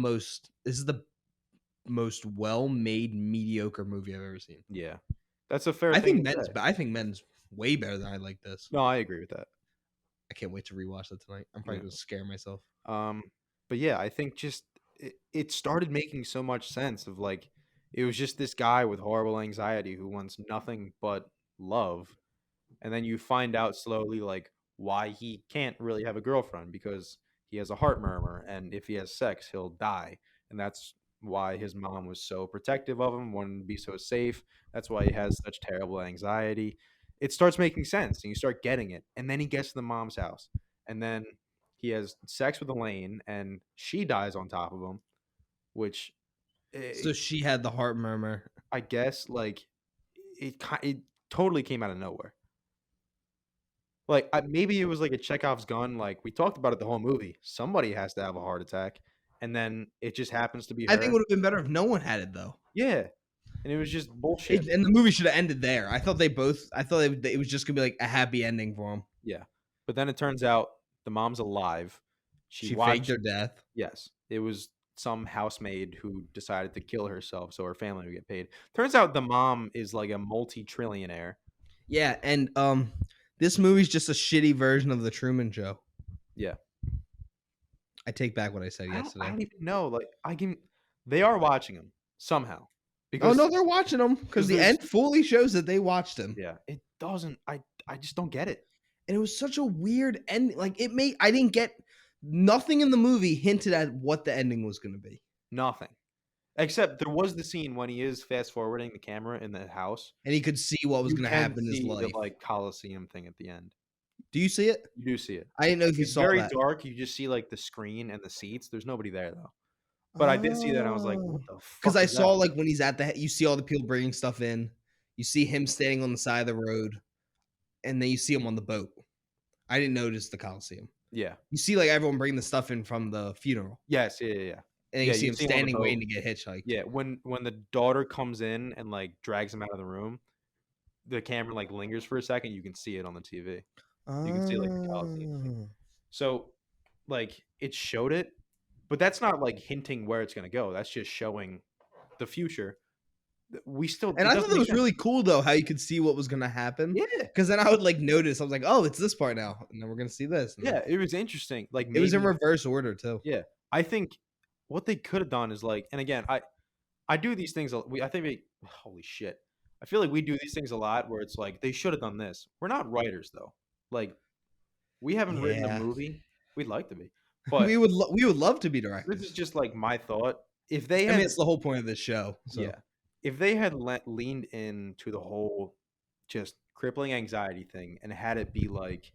most well-made mediocre movie I've ever seen. Yeah. That's a fair thing to say. I think Men's way better than I like this. No, I agree with that. I can't wait to rewatch that tonight. I'm probably Yeah. gonna scare myself. Um, but yeah, I think just it started making so much sense of like it was just this guy with horrible anxiety who wants nothing but love. And then you find out slowly like why he can't really have a girlfriend because he has a heart murmur and if he has sex, he'll die. And that's why his mom was so protective of him, wanted to be so safe. That's why he has such terrible anxiety. It starts making sense and you start getting it. And then he gets to the mom's house. And then he has sex with Elaine and she dies on top of him, which So she had the heart murmur. I guess like it totally came out of nowhere. Like maybe it was like a Chekhov's gun. Like we talked about it the whole movie. Somebody has to have a heart attack, and then it just happens to be I think it her. would have been better if no one had it though. Yeah, and it was just bullshit. And the movie should have ended there. I thought it was just gonna be like a happy ending for him. Yeah, but then it turns out the mom's alive. She faked her death. Yes, it was some housemaid who decided to kill herself so her family would get paid. Turns out the mom is like a multi-trillionaire. Yeah, and this movie's just a shitty version of the Truman Show. Yeah, I take back what I said I yesterday. don't even know. Like I can, they are watching him somehow. Oh Because no, they're watching him because the end fully shows that they watched him. yeah, it doesn't. I just don't get it. And it was such a weird ending. Like I didn't get nothing in the movie hinted at what the ending was going to be. Nothing. Except there was the scene when he is fast forwarding the camera in the house. And he could see what was You going to can happen in his see life. the like Coliseum thing at the end. Do you see it? You do see it. I didn't know if you It's saw very that. dark. You just see like the screen and the seats. There's nobody there though. But I did see that and I was like, what the fuck? Because I is saw that? like when he's you see all the people bringing stuff in. You see him standing on the side of the road, and then you see him on the boat. I didn't notice the Coliseum. Yeah. You see like everyone bringing the stuff in from the funeral. Yes, yeah. And Yeah, you see you him see him on the standing boat. waiting to get hitchhiked. Yeah, when the daughter comes in and like drags him out of the room, the camera like lingers for a second. You can see it on the TV. You can see like the Coliseum thing. So, like it showed it, but that's not like hinting where it's gonna go. That's just showing the future. We still And I thought that was really cool though, how you could see what was gonna happen. Yeah, Because then I would like notice, I was like, oh, it's this part now, and then we're gonna see this. And yeah. It was interesting. Like it was in maybe- reverse order too. Yeah, I think what they could have done is like, and again, I do these things. I think holy shit. I feel like we do these things a lot where it's like they should have done this. We're not writers though. Like we haven't written Yeah. a movie. We'd like to be, but we would love to be this directors. is just like my thought. If they I had, mean, it's the whole point of this show. So. yeah, if they had leaned into the whole just crippling anxiety thing and had it be like,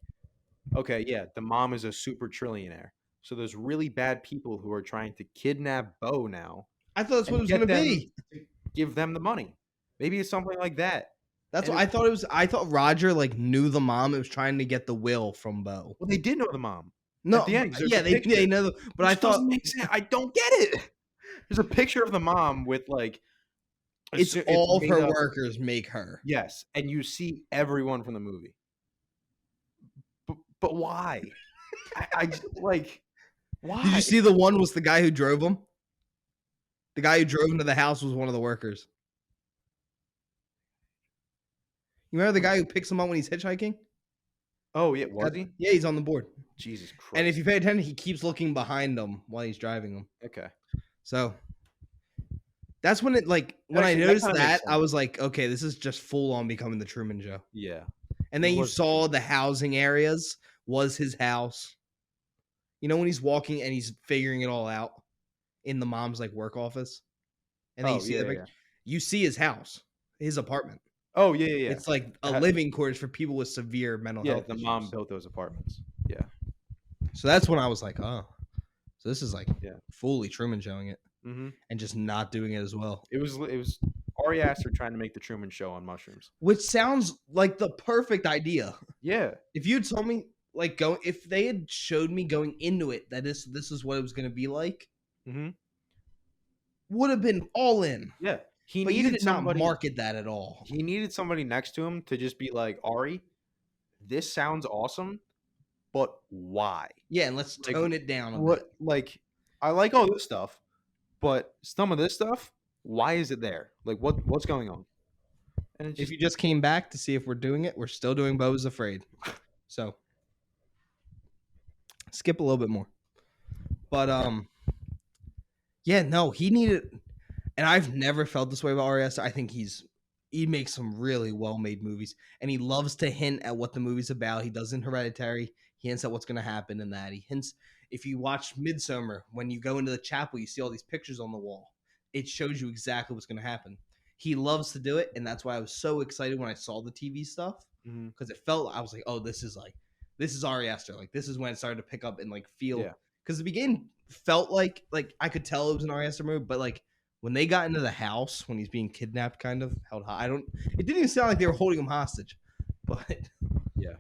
okay, yeah, the mom is a super trillionaire. So there's really bad people who are trying to kidnap Beau now. I thought that's what it was get gonna them be. to give them the money. Maybe it's something like that. That's And what I thought it was. I thought Roger like knew the mom. It was trying to get the will from Beau. Well, they did know the mom. No, At the end, 'cause there's yeah, a they picture, know. But I which thought doesn't make sense. I don't get it. There's a picture of the mom with like it's all made her up- workers make her. Yes, and you see everyone from the movie. But why? I like why? Did you see the one was the guy who drove him? The guy who drove him to the house was one of the workers. You remember the guy who picks him up when he's hitchhiking? Oh yeah, was he? Yeah, he's on the board. Jesus Christ. And if you pay attention, he keeps looking behind him while he's driving him. Okay. So that's when it like when I Actually, that noticed kinda makes that, I sense. was like, okay, this is just full on becoming the Truman Show. Yeah. And then It you was saw the housing areas was his house. You know when he's walking and he's figuring it all out in the mom's like work office. and then you Oh, see the yeah, yeah. you see his house, his apartment. Oh, yeah, yeah, yeah. It's like a It ha living quarters for people with severe mental Yeah, health the mom issues. built those apartments. Yeah, So that's when I was like, oh, so this is like yeah. fully Truman showing it Mhm. and just not doing it as well. It was Ari Aster trying to make the Truman Show on mushrooms. Which sounds like the perfect idea. Yeah. If you told me like if they had showed me going into it that this is what it was gonna be like, Mhm. would have been all in. Yeah. He But you needed did not somebody market that at all. he needed somebody next to him to just be like, "Ari, this sounds awesome, but why?" Yeah, and let's Like, tone it down a what bit. like, I like all this stuff, but some of this stuff, why is it there? Like, what's going on? And it's If just you just came back to see if we're doing it, we're still doing Beau is Afraid. So skip a little bit more. But yeah, no, he needed, and I've never felt this way about Ari Aster. I think he makes some really well made movies, and he loves to hint at what the movie's about. He does in Hereditary. He hints at what's going to happen in that. He hints, if you watch Midsummer, when you go into the chapel, you see all these pictures on the wall. It shows you exactly what's going to happen. He loves to do it, and that's why I was so excited when I saw the TV stuff, Mhm. because it felt, I was like, oh, this is Ari Aster. Like, this is when it started to pick up and like feel, Yeah. because the beginning felt like I could tell it was an Ari Aster movie, but like when they got into the house when he's being kidnapped, kind of held high. It didn't even sound like they were holding him hostage, but Yeah.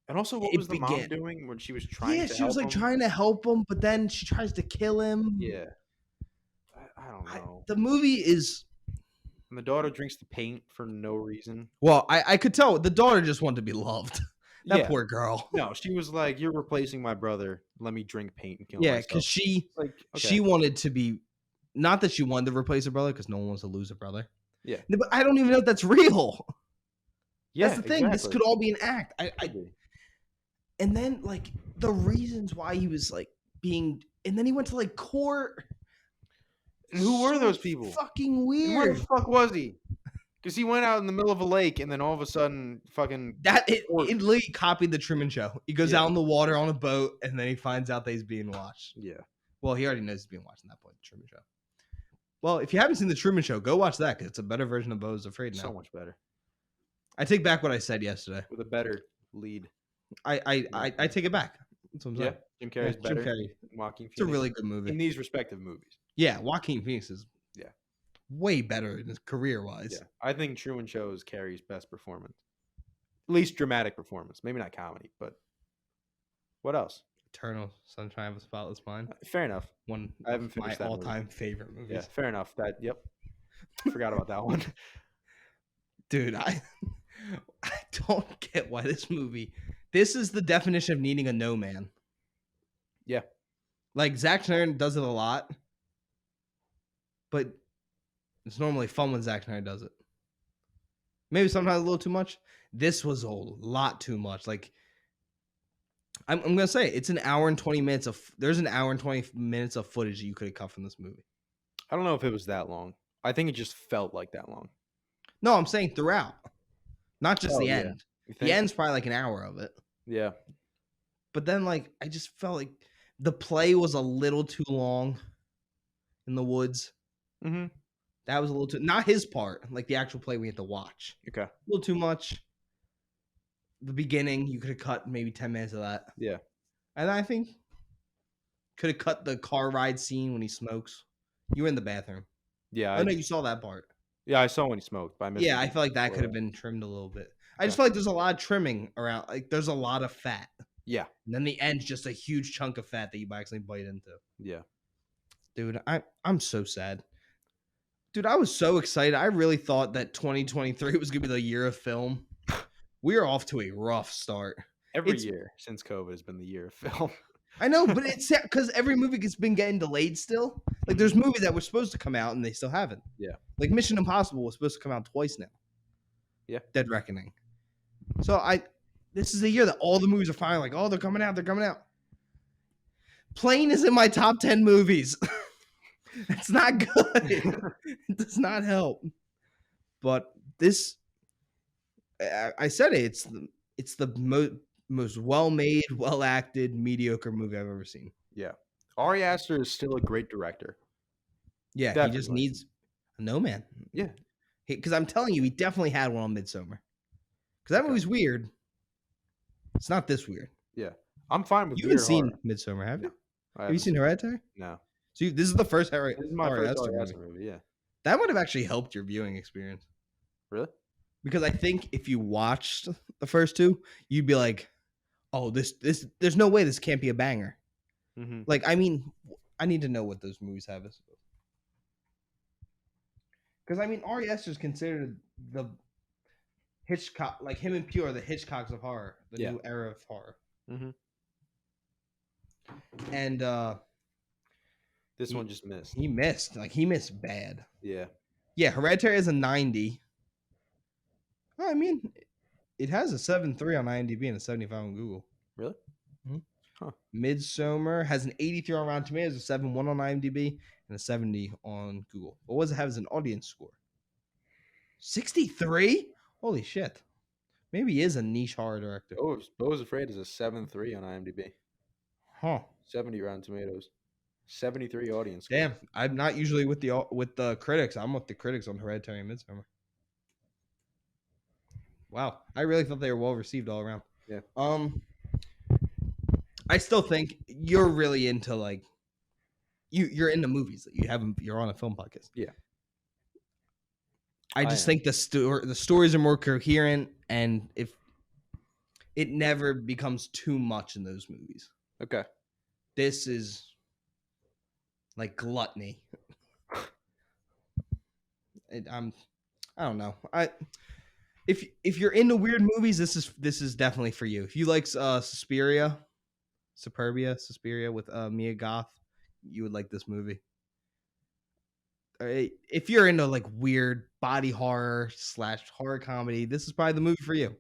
And also, what was it the mom began. doing when she was trying Yeah, to she was help like him? trying to help him, but then she tries to kill him. Yeah. I don't know. The movie is, And the daughter drinks the paint for no reason. well, I could tell the daughter just wanted to be loved. That Yeah. poor girl. No, she was like, "You're replacing my brother. Let me drink paint and kill Yeah, myself." because she Like, she okay. wanted to be, not that she wanted to replace her brother, because no one wants to lose a brother. Yeah. No, but I don't even know if that's real. Yeah, That's the thing. This exactly. could all be an act. Could be. And then like the reasons why he was like being, and then he went to like court. And who were So those people? Fucking And where weird. the fuck was he? Because he went out in the middle of a lake, and then all of a sudden, fucking That Or- it literally copied the Truman Show. He goes Yeah. out in the water on a boat, and then he finds out that he's being watched. yeah, Well, he already knows he's being watched at that point. The Truman Show. Well, if you haven't seen the Truman Show, go watch that because it's a better version of Beau is Afraid now. so much better I take back what I said yesterday. with a better lead. I take it back. That's what I'm Yeah, saying. Jim Carrey's Jim better. Carrey. Joaquin It's a Phoenix really good movie. in these respective movies. Yeah, Joaquin Phoenix is Yeah. way better in his career wise. Yeah, I think Truman Show is Carrey's best performance, least dramatic performance. Maybe not comedy, but what else? Eternal Sunshine of a Spotless Mind. Fair enough. One I haven't of my finished that movie. all-time favorite movies. Yeah, fair enough. Yep. Forgot about that one. Dude, I don't get why this movie. This is the definition of needing a no man. Yeah. Like Zack Snyder does it a lot, but it's normally fun when Zack Snyder does it. Maybe sometimes a little too much. This was a lot too much. Like I'm gonna say it's an hour and 20 minutes of. There's an hour and 20 minutes of footage that you could have cut from this movie. I don't know if it was that long. I think it just felt like that long. No, I'm saying throughout, not just the yeah. end. You The think? end's probably like an hour of it. Yeah. But then, like, I just felt like the play was a little too long in the woods. Mm-hmm. That was a little too, not his part, like the actual play we had to watch. Okay. A little too much. The beginning, you could have cut maybe 10 minutes of that. Yeah. And I think could have cut the car ride scene when he smokes. You were in the bathroom. Yeah. I know you saw that part. Yeah, I saw when he smoked, but I missed. Yeah, it I feel like that before could have been trimmed a little bit. I just Okay. feel like there's a lot of trimming around. Like, there's a lot of fat. Yeah. And then the end's just a huge chunk of fat that you accidentally bite into. Yeah. Dude, I'm so sad. Dude, I was so excited. I really thought that 2023 was going to be the year of film. We are off to a rough start. Every It's- year since COVID has been the year of film. I know, but it's because every movie has been getting delayed still. Like, there's movies that were supposed to come out and they still haven't. Yeah. Like, Mission Impossible was supposed to come out twice now. Yeah. Dead Reckoning. So, this is the year that all the movies are finally like, oh, they're coming out. They're coming out. Plane is in my top 10 movies. It's not good. It does not help. But this, I said it. It's the most well-made, well-acted, mediocre movie I've ever seen. Yeah. Ari Aster is still a great director. Yeah, he just Definitely. needs a no man. Yeah. Because I'm telling you, he definitely had one on Midsummer. Because that Okay. movie's weird. It's not this weird. Yeah. I'm fine with You haven't weird seen horror. Midsummer, have No, you? I Have you haven't seen seen it. Hereditary? No. So this is the first This is my Ari first Aster Ari movie. Aster movie. Yeah. That would have actually helped your viewing experience. Really? Because I think if you watched the first two, you'd be like, "Oh, this there's no way this can't be a banger." Mm-hmm. Like, I mean, I need to know what those movies have. Because I mean, Ari Aster is considered the Hitchcock, like him and Pure, the Hitchcocks of horror, the Yeah. new era of horror. Mm-hmm. And This one just missed. he missed, he missed bad. Yeah. Yeah, Hereditary is a 90. Oh, I mean, it has a 7.3 on IMDb and a 75 on Google. Really? Mhm. Huh. Midsummer has an 83 on Rotten Tomatoes, a 7.1 on IMDb, and a 70 on Google. But what does it have as an audience score? 63? Holy shit. Maybe he is a niche horror director. Beau's Afraid is a 7.3 on IMDb. Huh. 70 Rotten Tomatoes. 73 audience score. Damn, I'm not usually with the critics. I'm with the critics on Hereditary and Midsummer. Wow, I really thought they were well received all around. Yeah. I still think you're really into you're into movies. You're on a film podcast. Yeah. I just think the stories are more coherent, and if it never becomes too much in those movies. Okay. This is like gluttony. I don't know. If you're into weird movies, this is definitely for you. If you like Suspiria with Mia Goth, you would like this movie. If you're into like weird body horror / horror comedy, this is probably the movie for you.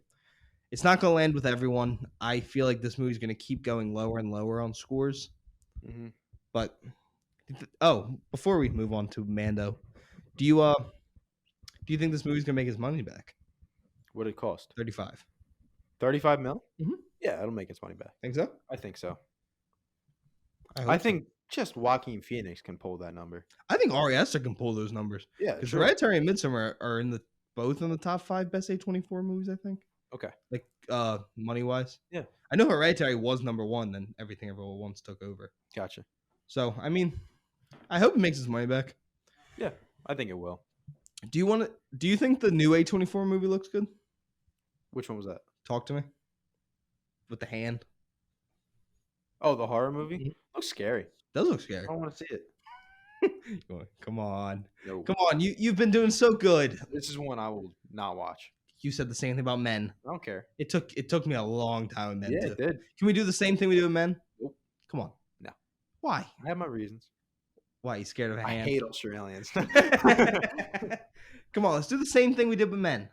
It's not going to land with everyone. I feel like this movie's going to keep going lower and lower on scores. Mm-hmm. But before we move on to Mando, do you think this movie's going to make its money back? What did it cost? 35. 35 mil? Mhm. Yeah, it'll make its money back. Think so? I think so. I think just Joaquin Phoenix can pull that number. I think Ari Aster can pull those numbers. Yeah, because sure. Hereditary and Midsummer are both in the top 5 best A24 movies. I think. Okay. Like money wise. Yeah. I know Hereditary was number 1, then Everything Everywhere Once took over. Gotcha. So I mean, I hope it makes its money back. Yeah, I think it will. Do you think the new A24 movie looks good? Which one was that? Talk to me. With the hand. Oh, the horror movie? Mhm. Looks scary. Does look scary. I don't want to see it. Come on. No. Come on. You've been doing so good. This is one I will not watch. You said the same thing about Men. I don't care. It took me a long time with Men Yeah, too. it did. Can we do the same thing we do with Men? Nope. Come on. No. Why? I have my reasons. Why? You scared of a I hand? hate Australians. Come on, let's do the same thing we did with Men.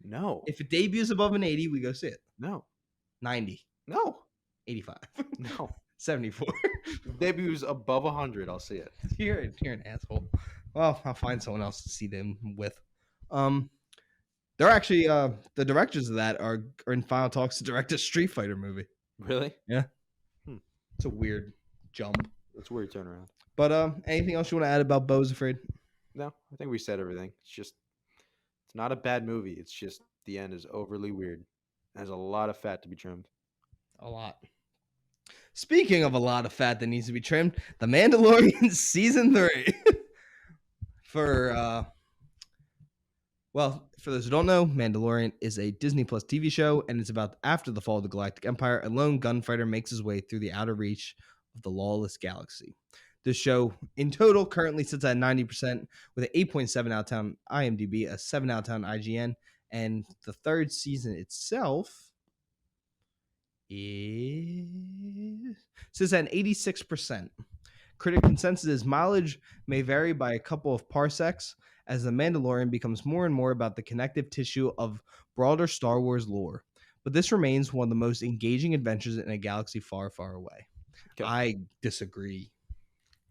No. If it debuts above an 80, we go see it. No. 90. No. 85. No. 74. Debuts above 100, I'll see it. You're an asshole. Well, I'll find someone else to see them with. They're actually the directors of that are in final talks to direct a Street Fighter movie. Really? Yeah. It's a weird jump. That's a weird turnaround. But anything else you want to add about Beau's Afraid? No, I think we said everything. It's not a bad movie. It's just the end is overly weird. There's a lot of fat to be trimmed. A lot. Speaking of a lot of fat that needs to be trimmed, The Mandalorian season 3. For those who don't know, Mandalorian is a Disney Plus TV show, and it's about after the fall of the Galactic Empire, a lone gunfighter makes his way through the outer reach of the lawless galaxy. This show, in total, currently sits at 90% with an 8.7 out of 10 IMDb, a 7 out of 10 IGN, and the third season itself sits at 86%. Critic consensus is mileage may vary by a couple of parsecs as The Mandalorian becomes more and more about the connective tissue of broader Star Wars lore. But this remains one of the most engaging adventures in a galaxy far, far away. Okay. I disagree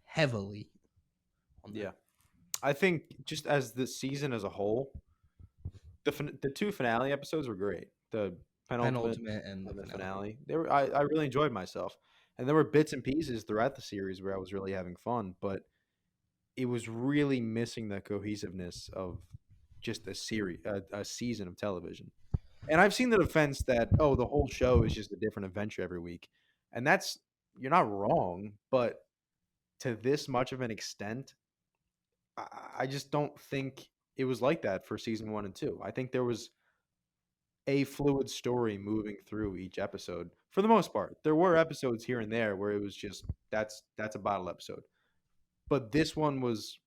heavily on that. Yeah. I think just as the season as a whole, the two finale episodes were great. The penultimate and the finale. I really enjoyed myself. And there were bits and pieces throughout the series where I was really having fun, but it was really missing the cohesiveness of just a season of television. And I've seen the defense that, oh, the whole show is just a different adventure every week. And that's, you're not wrong, but to this much of an extent, I just don't think it was like that for season 1 and 2. I think there was a fluid story moving through each episode for the most part. There were episodes here and there where it was just that's a bottle episode. But this one was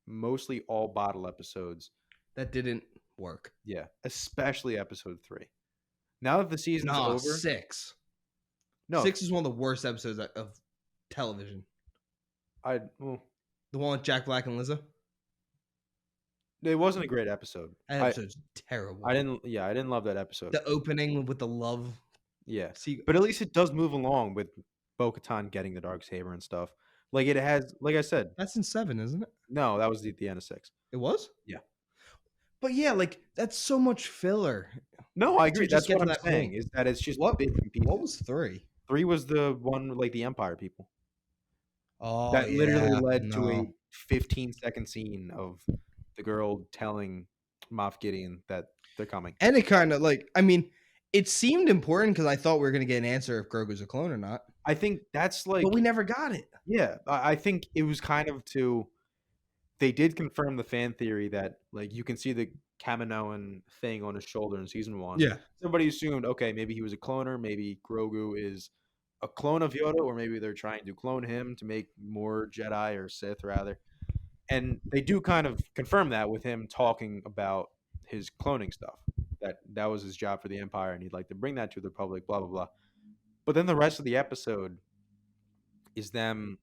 mostly all bottle episodes. That didn't work. Yeah, especially episode 3. Now that the season's over, 6. no, 6 is one of the worst episodes of television. The one with Jack Black and Lizzo. It wasn't a great episode. That episode's terrible. I didn't love that episode. The opening with the love. Yeah, See, but at least it does move along with Bo-Katan getting the Darksaber and stuff. Like it has, like I said, that's in 7, isn't it? No, that was the end of 6. It was? Yeah. But yeah, like that's so much filler. No, I agree. That's what I'm saying. Point. Is that it's just what bits and pieces. What was 3? 3 was the one like the Empire people. Oh, that literally led to a 15-second scene of the girl telling Moff Gideon that they're coming. And it kind of like, I mean, it seemed important because I thought we were going to get an answer if Grogu's a clone or not. I think that's like, but we never got it. Yeah, I think it was kind of to. They did confirm the fan theory that like you can see the Kaminoan thing on his shoulder in season 1. Yeah. Somebody assumed, okay, maybe he was a cloner, maybe Grogu is a clone of Yoda, or maybe they're trying to clone him to make more Jedi or Sith rather. And they do kind of confirm that with him talking about his cloning stuff. That was his job for the Empire, and he'd like to bring that to the Republic, blah, blah, blah. But then the rest of the episode is them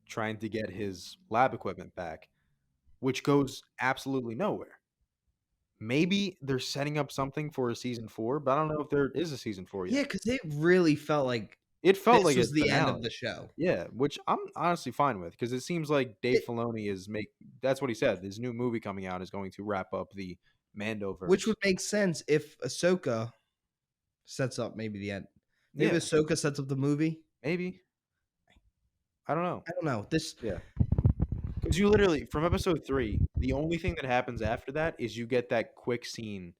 trying to get his lab equipment back, which goes absolutely nowhere. Maybe they're setting up something for a season 4, but I don't know if there is a season 4 yet. Yeah, because it really felt like this was the end of the show. Yeah, which I'm honestly fine with because it seems like Dave Filoni that's what he said. His new movie coming out is going to wrap up the Mandoverse. Which would make sense if Ahsoka sets up maybe the end. Maybe Ahsoka sets up the movie. Maybe. I don't know. Yeah. Because you literally, from episode 3, the only thing that happens after that is you get that quick scene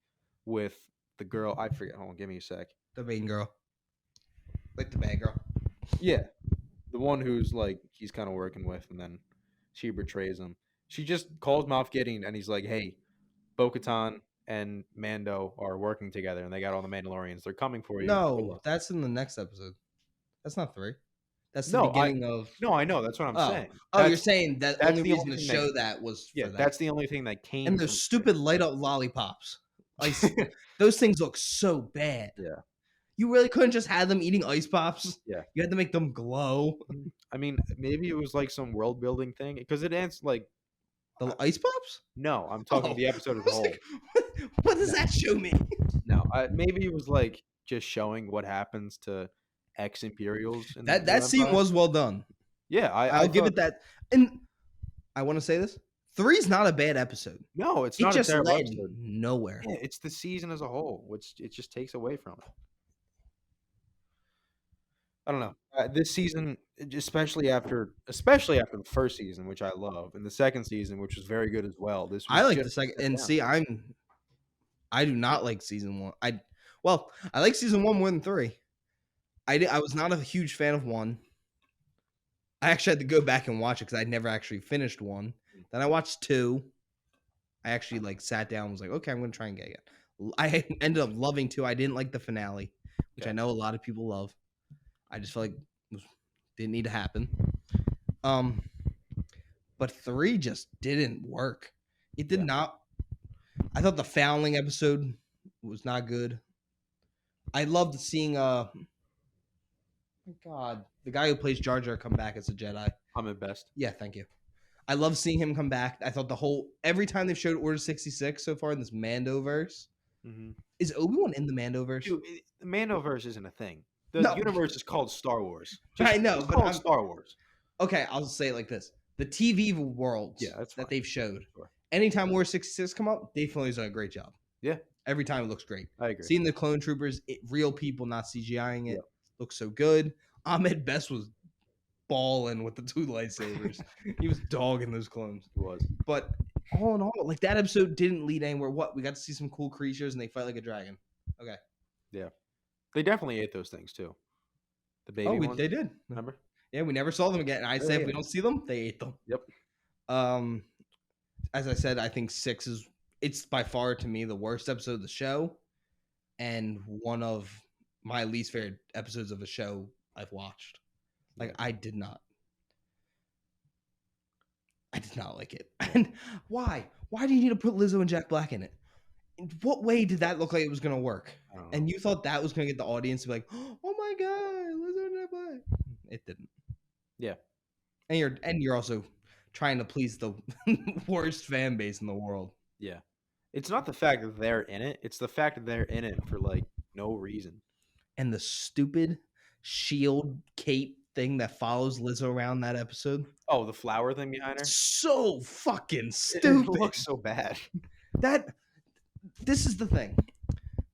with the girl. I forget. Hold on, give me a sec. The main girl. Like the bad girl. Yeah. The one who's like, he's kind of working with, and then she betrays him. She just calls Moff Gideon, and he's like, hey, Bo-Katan and Mando are working together, and they got all the Mandalorians. They're coming for you. No, that's in the next episode. That's not 3. That's the beginning of. No, I know. That's what I'm saying. You're saying that the only reason to show that was. Yeah, that's the only thing that came. And those stupid light up lollipops. Those things look so bad. Yeah. You really couldn't just have them eating ice pops. Yeah. You had to make them glow. I mean, maybe it was like some world building thing because it ends like. The ice pops? No, I'm talking the episode as a whole. Like, what does that show me? No, maybe it was like just showing what happens to ex-Imperials. That scene was well done. Yeah, I'll give it that. And I want to say this: 3's not a bad episode. No, it's not a terrible episode. Nowhere. Yeah, it's the season as a whole, which it just takes away from it. I don't know. This season, especially after the first season, which I love, and the second season, which was very good as well. I like the second, and see, I do not like season 1. I like season 1 more than 3. I was not a huge fan of 1. I actually had to go back and watch it because I'd never actually finished 1. Then I watched 2. I actually sat down and was like, okay, I'm going to try and get it. I ended up loving 2. I didn't like the finale, which I know a lot of people love. I just felt like it didn't need to happen. But 3 just didn't work. It did not. I thought the Foundling episode was not good. I loved seeing my God, the guy who plays Jar Jar come back as a Jedi. Ahmed Best. Yeah, thank you. I love seeing him come back. I thought every time they've showed Order 66 so far in this Mandoverse. Mm-hmm. Is Obi-Wan in the Mandoverse? Dude, the Mandoverse isn't a thing. The universe is called Star Wars. I know, it's called Star Wars. Okay, I'll say it like this: the TV worlds that they've showed. Sure. Anytime Order 66 come up, Dave Filoni's done a great job. Yeah, every time it looks great. I agree. Seeing the clone troopers, real people, not CGIing it, looks so good. Ahmed Best was balling with the 2 lightsabers. He was dogging those clones. It was. But all in all, like that episode didn't lead anywhere. What? We got to see some cool creatures and they fight like a dragon. Okay. Yeah. They definitely ate those things too. The baby ones. They did. Remember? Yeah, we never saw them again. And I said if we don't see them, they ate them. Yep. As I said, I think 6 is it's by far to me the worst episode of the show, and one of my least favorite episodes of a show I've watched. Like I did not like it. And why? Why do you need to put Lizzo and Jack Black in it? In what way did that look like it was gonna work? And you thought that was gonna get the audience to be like, "Oh my god, Lizzo and Jack Black." It didn't. Yeah. And you're also trying to please the worst fan base in the world. Yeah. It's not the fact that they're in it. It's the fact that they're in it for like no reason. And the stupid shield cape thing that follows Lizzo around that episode. Oh, the flower thing behind her? So fucking stupid. It looks so bad. This is the thing.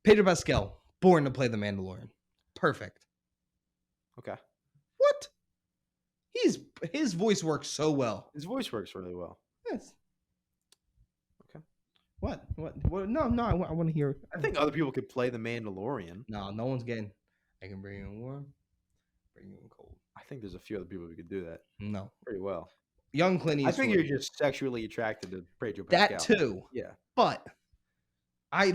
Pedro Pascal, born to play the Mandalorian. Perfect. Okay. What? His voice works so well. His voice works really well. Yes. Okay. What? No, I want to hear. I think other people could play the Mandalorian. No one's getting. I can bring you in warm, bring you in cold. I think there's a few other people who could do that. No. Pretty well. Young Clint Eastwood. I think you're just sexually attracted to Pedro Pascal. That too. Yeah. But I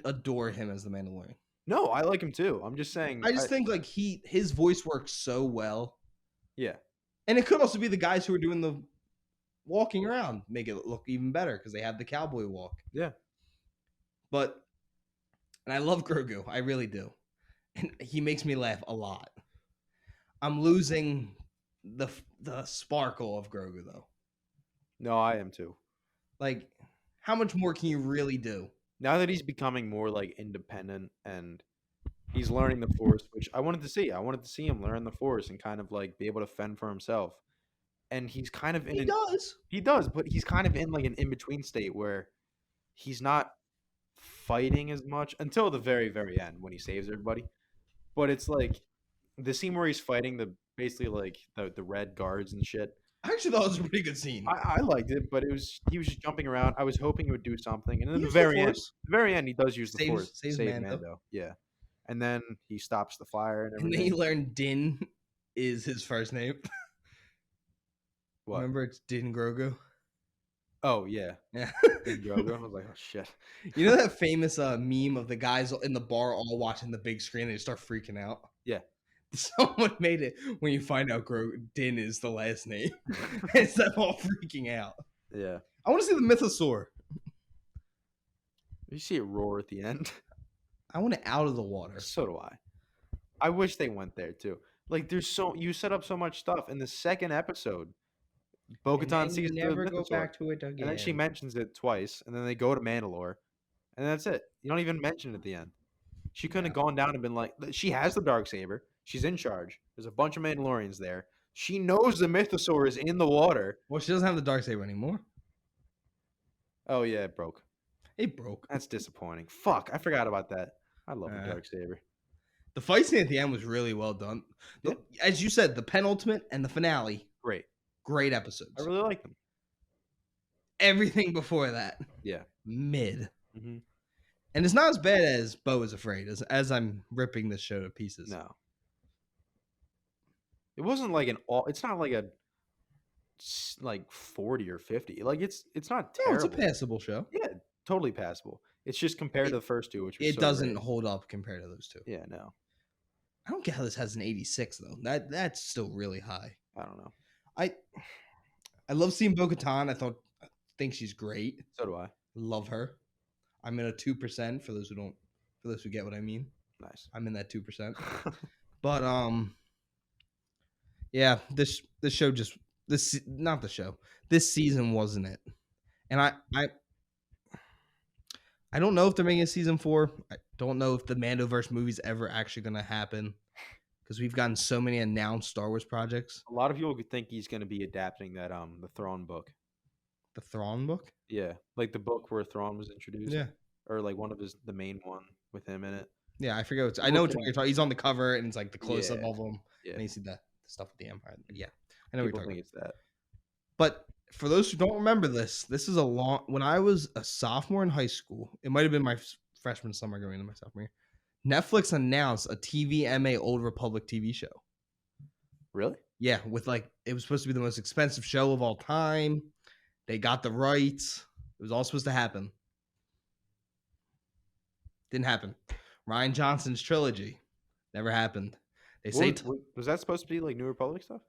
adore him as the Mandalorian. No, I like him too. I'm just saying. I think like his voice works so well. Yeah. And it could also be the guys who are doing the walking around make it look even better because they have the cowboy walk. Yeah. And I love Grogu. I really do. And he makes me laugh a lot. I'm losing the sparkle of Grogu though. No, I am too. Like, how much more can you really do? Now that he's becoming more like independent and he's learning the Force, which I wanted to see. I wanted to see him learn the Force and kind of like be able to fend for himself. And he's kind of in He does, but he's kind of in like an in-between state where he's not fighting as much until the very, very end when he saves everybody. But it's like the scene where he's fighting basically like the red guards and shit. I actually thought it was a pretty good scene. I liked it, but he was just jumping around. I was hoping he would do something, and then the very end, he does use the Force to save Mando. Yeah, and then he stops the fire and everything. And then you learn Din is his first name. What? Remember, it's Din Grogu. Oh yeah. Din Grogu. I was like, oh shit. You know that famous meme of the guys in the bar all watching the big screen and they start freaking out? Yeah. Someone made it when you find out Din is the last name. It's them all freaking out. Yeah. I want to see the Mythosaur. You see it roar at the end. I want it out of the water. So do I. I wish they went there too. Like you set up so much stuff in the second episode. Bo-Katan sees the never go Mythosaur, back to it again. and then she mentions it twice, and then they go to Mandalore, and that's it. You don't even mention it at the end. She couldn't have gone down and been like, she has the Darksaber. She's in charge. There's a bunch of Mandalorians there. She knows the Mythosaur is in the water. Well, she doesn't have the Darksaber anymore. Oh, yeah, it broke. It broke. That's disappointing. Fuck, I forgot about that. I love the Darksaber. The fight scene at the end was really well done. Yeah. As you said, the penultimate and the finale. Great episodes. I really like them. Everything before that. Yeah. Mid. Mm-hmm. And it's not as bad as Beau is Afraid, as I'm ripping this show to pieces. No. It wasn't like it's not like a 40 or 50. Like it's not terrible. No, it's a passable show. Yeah, totally passable. It's just compared to the first two, which was it doesn't hold up compared to those two. Yeah, no. I don't get how this has an 86 though. That's still really high. I don't know. I love seeing Bo-Katan. I think she's great. So do I. Love her. I'm in a 2% for those who get what I mean. Nice. I'm in that 2%. But yeah, this show this season wasn't it. And I don't know if they're making a season 4. I don't know if the Mandoverse movie's ever actually going to happen because we've gotten so many announced Star Wars projects. A lot of people could think he's going to be adapting that the Thrawn book. The Thrawn book? Yeah, like the book where Thrawn was introduced. Yeah, or like the main one with him in it. Yeah, I forget. I know what you're talking. He's on the cover and it's like the close up of him. Yeah, and you see that. stuff with the Empire. But yeah, I know what People you're talking think about. it's that. But for those who don't remember this is when I was a sophomore in high school. It might have been my freshman summer going into my sophomore year. Netflix announced a TVMA Old Republic TV show. Really? Yeah, with it was supposed to be the most expensive show of all time. They got the rights. It was all supposed to happen. Didn't happen. Ryan Johnson's trilogy never happened. They say Was that supposed to be like New Republic stuff?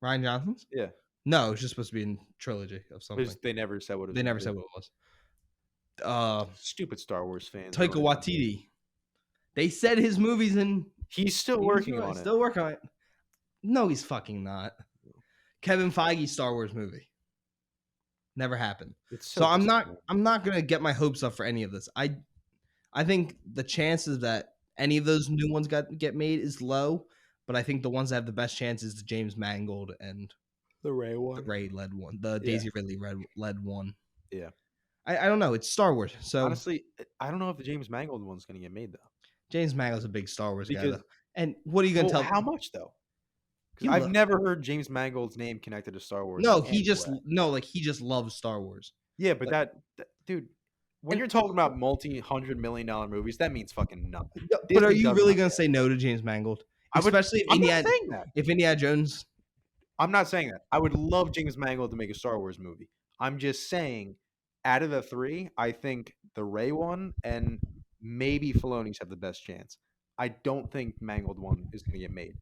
Ryan Johnson's? Yeah. No, it was just supposed to be a trilogy of something. They never said what it was. They never said what it was. Stupid Star Wars fans. Taika Waititi. They said his movies and he's still working on it. Still working on it. No, he's fucking not. Kevin Feige's Star Wars movie. Never happened. So I'm not gonna get my hopes up for any of this. I think the chances that any of those new ones get made is low, but I think the ones that have the best chance is the James Mangold and the Ray one. The Ray led one. The Daisy Ridley led one. Yeah. I don't know. It's Star Wars. So honestly, I don't know if the James Mangold one's gonna get made though. James Mangold's a big Star Wars guy though. And what are you gonna tell? How much though? I've never heard James Mangold's name connected to Star Wars. No, he just loves Star Wars. Yeah, but that dude, when you're talking about multi-$100 million movies, that means fucking nothing. But are you really gonna say no to James Mangold? Especially if Indiana Jones. I'm not saying that. I would love James Mangold to make a Star Wars movie. I'm just saying, out of the three, I think the Ray one and maybe Filoni's have the best chance. I don't think Mangold one is going to get made.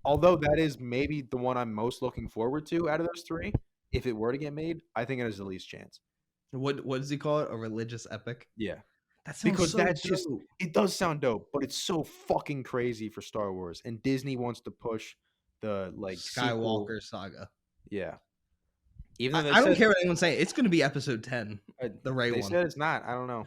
Although that is maybe the one I'm most looking forward to out of those three. If it were to get made, I think it has the least chance. What does he call it? A religious epic? Yeah. Because that's just it does sound dope, but it's so fucking crazy for Star Wars. And Disney wants to push the Skywalker saga. Yeah. Even though I don't care what anyone's saying. It's going to be episode 10. The Ray one. They said it's not. I don't know.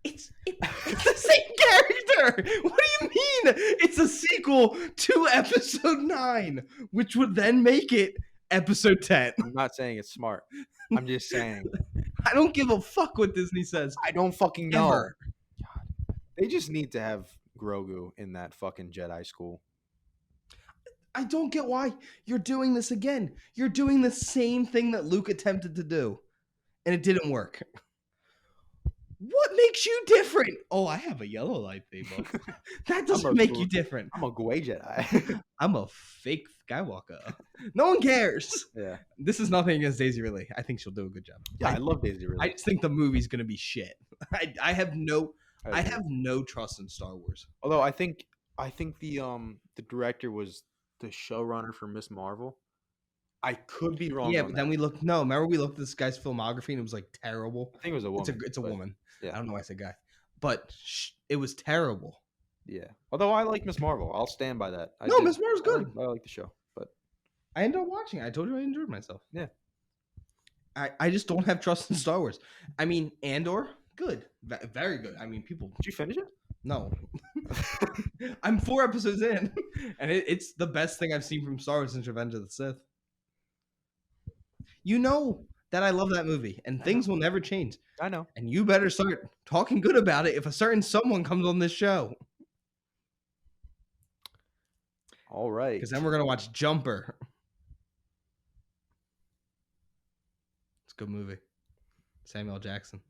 It's the same character. What do you mean? It's a sequel to episode 9, which would then make it episode 10. I'm not saying it's smart. I'm just saying. I don't give a fuck what Disney says. I don't fucking know. God. They just need to have Grogu in that fucking Jedi school. I don't get why you're doing this again. You're doing the same thing that Luke attempted to do, and it didn't work. What makes you different? Oh, I have a yellow lightsaber. That doesn't make you different. I'm a Gwei Jedi. I'm a fake Skywalker. No one cares. Yeah. This is nothing against Daisy Ridley. I think she'll do a good job. Yeah, I love Daisy Ridley. I just think the movie's gonna be shit. I have no trust in Star Wars. Although I think the director was the showrunner for Miss Marvel. I could be wrong. Yeah, but then we looked. No, remember we looked at this guy's filmography and it was terrible. I think it was a woman. It's a woman. Yeah. I don't know why I said guy, but it was terrible. Yeah. Although I like Miss Marvel, I'll stand by that. Miss Marvel's good. I like the show, but I ended up watching it. I told you I enjoyed myself. Yeah. I just don't have trust in Star Wars. I mean, Andor, good, very good. I mean, people. Did you finish it? No. I'm 4 episodes in, and it's the best thing I've seen from Star Wars since Revenge of the Sith. You know that I love that movie, and things will never change. I know. And you better start talking good about it if a certain someone comes on this show. All right. Because then we're going to watch Jumper. It's a good movie. Samuel Jackson.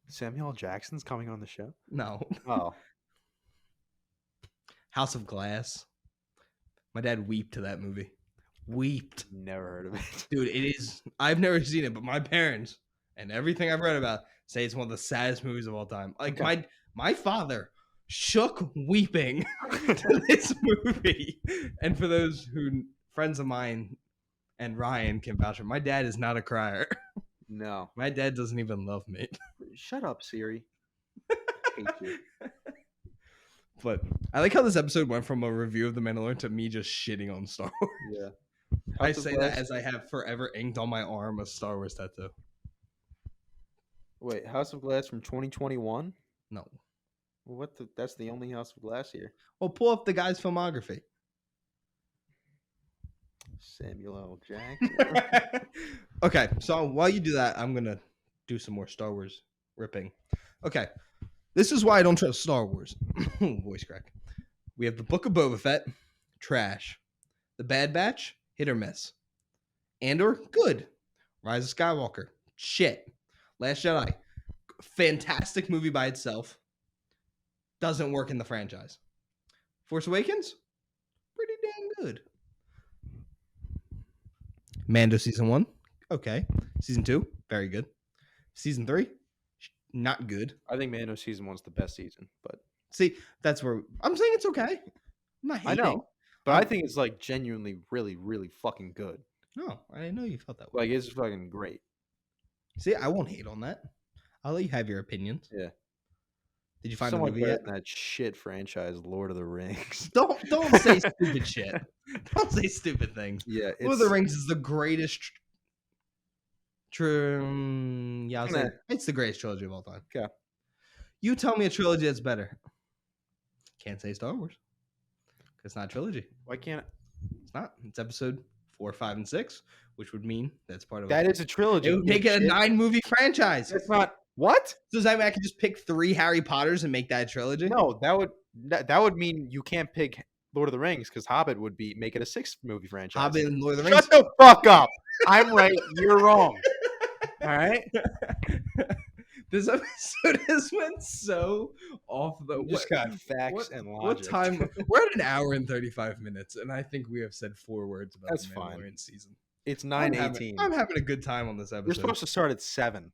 Samuel Jackson's coming on the show? No. Oh. House of Glass. My dad weeped to that movie. Weeped. Never heard of it. Dude, it is. I've never seen it, but my parents and everything I've read about say it's one of the saddest movies of all time. Like my father shook weeping to this movie. And for those friends of mine and Ryan can vouch for, my dad is not a crier. No. My dad doesn't even love me. Shut up, Siri. I hate you. But I like how this episode went from a review of The Mandalorian to me just shitting on Star Wars. Yeah. I say that as I have forever inked on my arm a Star Wars tattoo. Wait, House of Glass from 2021? No. Well, that's the only House of Glass here. Well, pull up the guy's filmography. Samuel L. Jackson. Okay, so while you do that, I'm going to do some more Star Wars ripping. Okay, this is why I don't trust Star Wars. Voice crack. We have the Book of Boba Fett, trash. The Bad Batch, hit or miss. Andor, good. Rise of Skywalker, shit. Last Jedi, fantastic movie by itself. Doesn't work in the franchise. Force Awakens, pretty damn good. Mando season 1, okay. Season 2, very good. Season 3, not good. I think Mando season 1's the best season, but See, that's where I'm saying it's okay. I'm not I hating. know. But I think it's like genuinely really, really fucking good. No, I didn't know you felt that way. Like it's fucking great. See, I won't hate on that. I'll let you have your opinions. Yeah. Did you find So the much movie better yet? than that shit franchise, Lord of the Rings. Don't say stupid shit. Don't say stupid things. Yeah, Lord of the Rings is the greatest. Yeah, I'll say it's the greatest trilogy of all time. Okay. You tell me a trilogy that's better. Can't say Star Wars. It's not a trilogy. Why can't It's not. It's episode 4, 5, and 6, which would mean that's part of that is a trilogy? It would make it a 9-movie franchise. That's not what? So does that mean I could just pick 3 Harry Potters and make that a trilogy? No, that would mean you can't pick Lord of the Rings because Hobbit would make it a 6-movie franchise. Hobbit and Lord of the Rings. Shut the fuck up! I'm right. You're wrong. All right. This episode has went so off the. We just got facts and logic. What time? We're at an hour and 35 minutes, and I think we have said 4 words about That's the fine. Mandalorian season. It's I'm 9:18. having a good time on this episode. We're supposed to start at 7.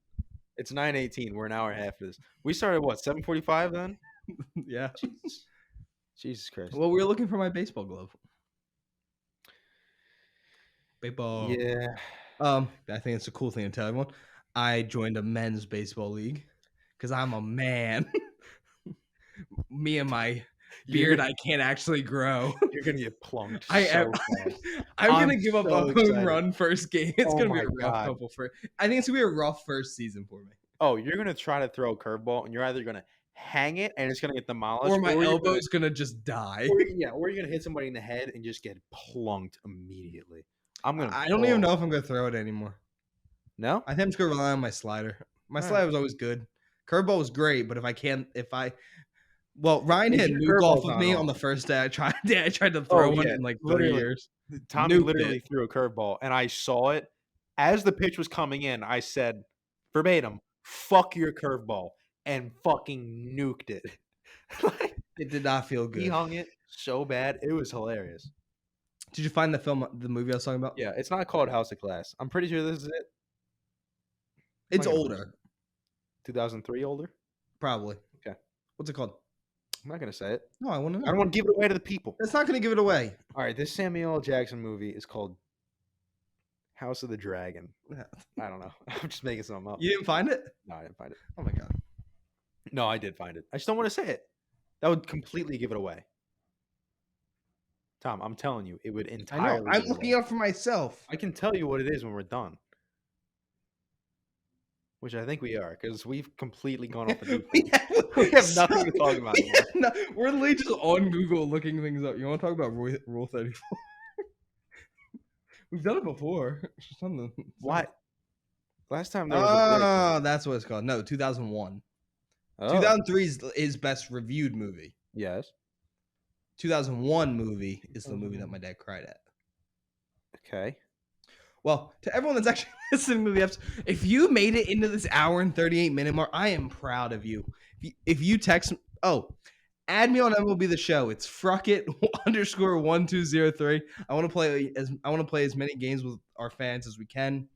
It's 9:18. We're an hour and a half for this. We started at what, 7:45 then? Yeah. Jesus Christ. Well, we were looking for my baseball glove. Baseball. Yeah. I think it's a cool thing to tell everyone. I joined a men's baseball league because I'm a man. Me and my beard, I can't actually grow. You're gonna get plunked. I so am. fast. I'm gonna give up so a home excited. run first game. It's Oh gonna be my a rough God. couple for. I think it's gonna be a rough first season for me. Oh, you're gonna try to throw a curveball, and you're either gonna hang it, and it's gonna get demolished, Or my you're elbow's gonna just die. or you're gonna hit somebody in the head and just get plunked immediately. I'm gonna. I don't even know if I'm gonna throw it anymore. No. I think I'm just gonna rely on my slider. My slider was always good. Curveball was great, but Ryan hit Your nuke off curveball's of not me on. on the first day. I tried to throw one yeah, in like 3 literally. years. Tommy Nuked literally it. threw a curveball, and I saw it as the pitch was coming in. I said verbatim, "Fuck your curveball," and fucking nuked it. Like, It did not feel good. he hung it so bad, it was hilarious. Did you find the movie I was talking about? Yeah, it's not called House of Glass. I'm pretty sure this is it. It's Like a- older, 2003 older. probably. Okay. What's it called? I'm not gonna say it. No, I want to I know. don't want to give it away to the people. It's not going to give it away. All right, this Samuel L. Jackson movie is called House of the Dragon. I don't know. I'm just making something up. You didn't find it? No, I didn't find it. Oh my god. No, I did find it. I just don't want to say it. That would completely give it away. Tom, I'm telling you, it would I entirely. know. I'm give it looking away. up for myself. I can tell you what it is when we're done. Which I think we are, because we've completely gone off the deep end. We have nothing to talk about anymore. We're literally just on Google looking things up. You want to talk about Rule 34? We've done it before. Something. What? Last time there was a break. Oh, that's what it's called. No, 2001. Oh, 2003 is his best reviewed movie. yes. 2001 movie is the movie that my dad cried at. Okay. Well, to everyone that's actually listening to the episode, if you made it into this hour and 38-minute mark, I am proud of you. If you text, add me on MLB The Show. It's Fruckit _1203. I want to play as many games with our fans as we can.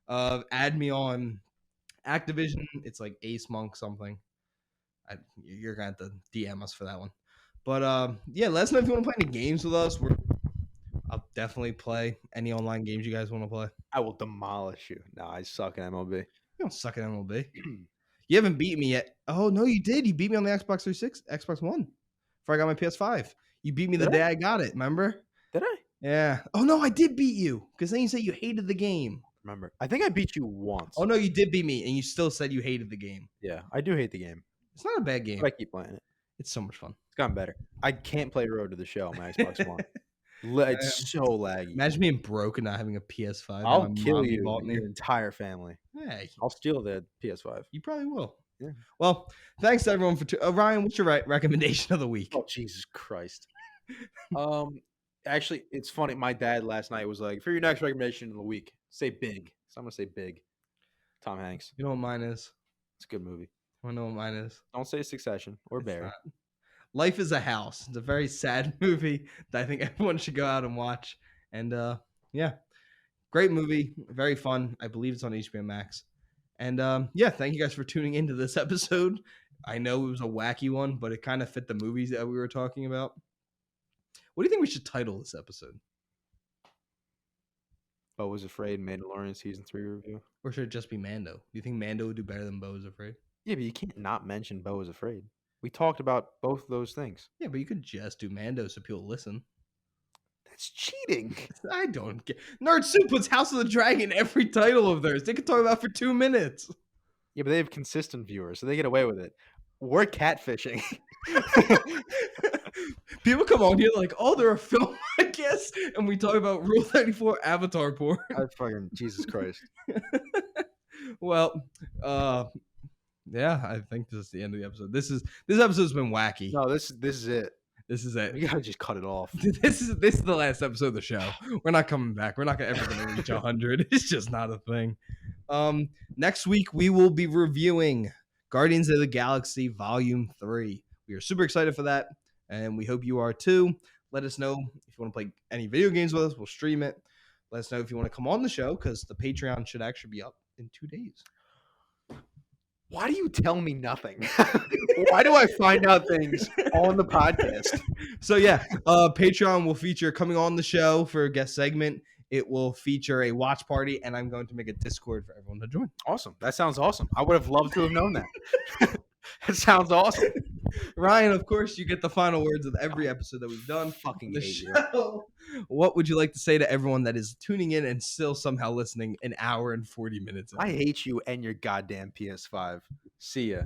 Add me on Activision. It's like Ace Monk something. You're gonna have to DM us for that one. But yeah, let us know if you want to play any games with us. I'll definitely play any online games you guys want to play. I will demolish you. No, I suck at MLB. You don't suck at MLB. You haven't beat me yet. Oh no, you did. You beat me on the Xbox 360, Xbox One. Before I got my PS5. You beat me the day I got it. Remember? Did I? Yeah. Oh no, I did beat you. Because then you said you hated the game. Remember? I think I beat you once. Oh no, you did beat me, and you still said you hated the game. Yeah, I do hate the game, It's not a bad game. but I keep playing it. It's so much fun. It's gotten better. I can't play Road to the Show on my Xbox One. It's so laggy. Imagine being broke and not having a PS5. I'll My kill mom you bought and me. your entire family. Hey, I'll steal the PS5. you probably will. Yeah. Well, thanks to everyone for Ryan. What's your recommendation of the week? Oh Jesus Christ. Actually, it's funny. My dad last night was like, "For your next recommendation of the week, say Big." So I'm gonna say Big. Tom Hanks. You know what mine is? It's a good movie. I know what mine is. Don't say Succession or It's Barry. not. Life is a House. It's a very sad movie that I think everyone should go out and watch. And yeah, great movie, very fun. I believe it's on HBO Max. And yeah, thank you guys for tuning into this episode. I know it was a wacky one, but it kind of fit the movies that we were talking about. What do you think we should title this episode? Beau was Afraid, Mandalorian season 3 review. Or should it just be Mando? Do you think Mando would do better than Beau is Afraid? Yeah, but you can't not mention Beau was Afraid. We talked about both of those things. Yeah, but you could just do Mando so people listen. That's cheating. I don't get. Nerd Soup puts House of the Dragon every title of theirs. They could talk about it for 2 minutes. Yeah, but they have consistent viewers, so they get away with it. We're catfishing. People come on here like, oh, they're a film podcast, and we talk about Rule 34 Avatar porn. I fucking Jesus Christ. Well, yeah, I think this is the end of the episode. This episode's been wacky. No, this is it. This is it. We gotta just cut it off. This is the last episode of the show. We're not coming back. We're not ever gonna reach 100. It's just not a thing. Next week we will be reviewing Guardians of the Galaxy Volume 3. We are super excited for that, and we hope you are too. Let us know if you want to play any video games with us. We'll stream it. Let us know if you want to come on the show, because the Patreon should actually be up in 2 days. Why do you tell me nothing? Why do I find out things on the podcast? So yeah, Patreon will feature coming on the show for a guest segment. It will feature a watch party, and I'm going to make a Discord for everyone to join. Awesome. That sounds awesome. I would have loved to have known that. That sounds awesome. Ryan, of course, you get the final words of every episode that we've done. Fucking The hate you. show. What would you like to say to everyone that is tuning in and still somehow listening an hour and 40 minutes in? I hate you and your goddamn PS5. See ya.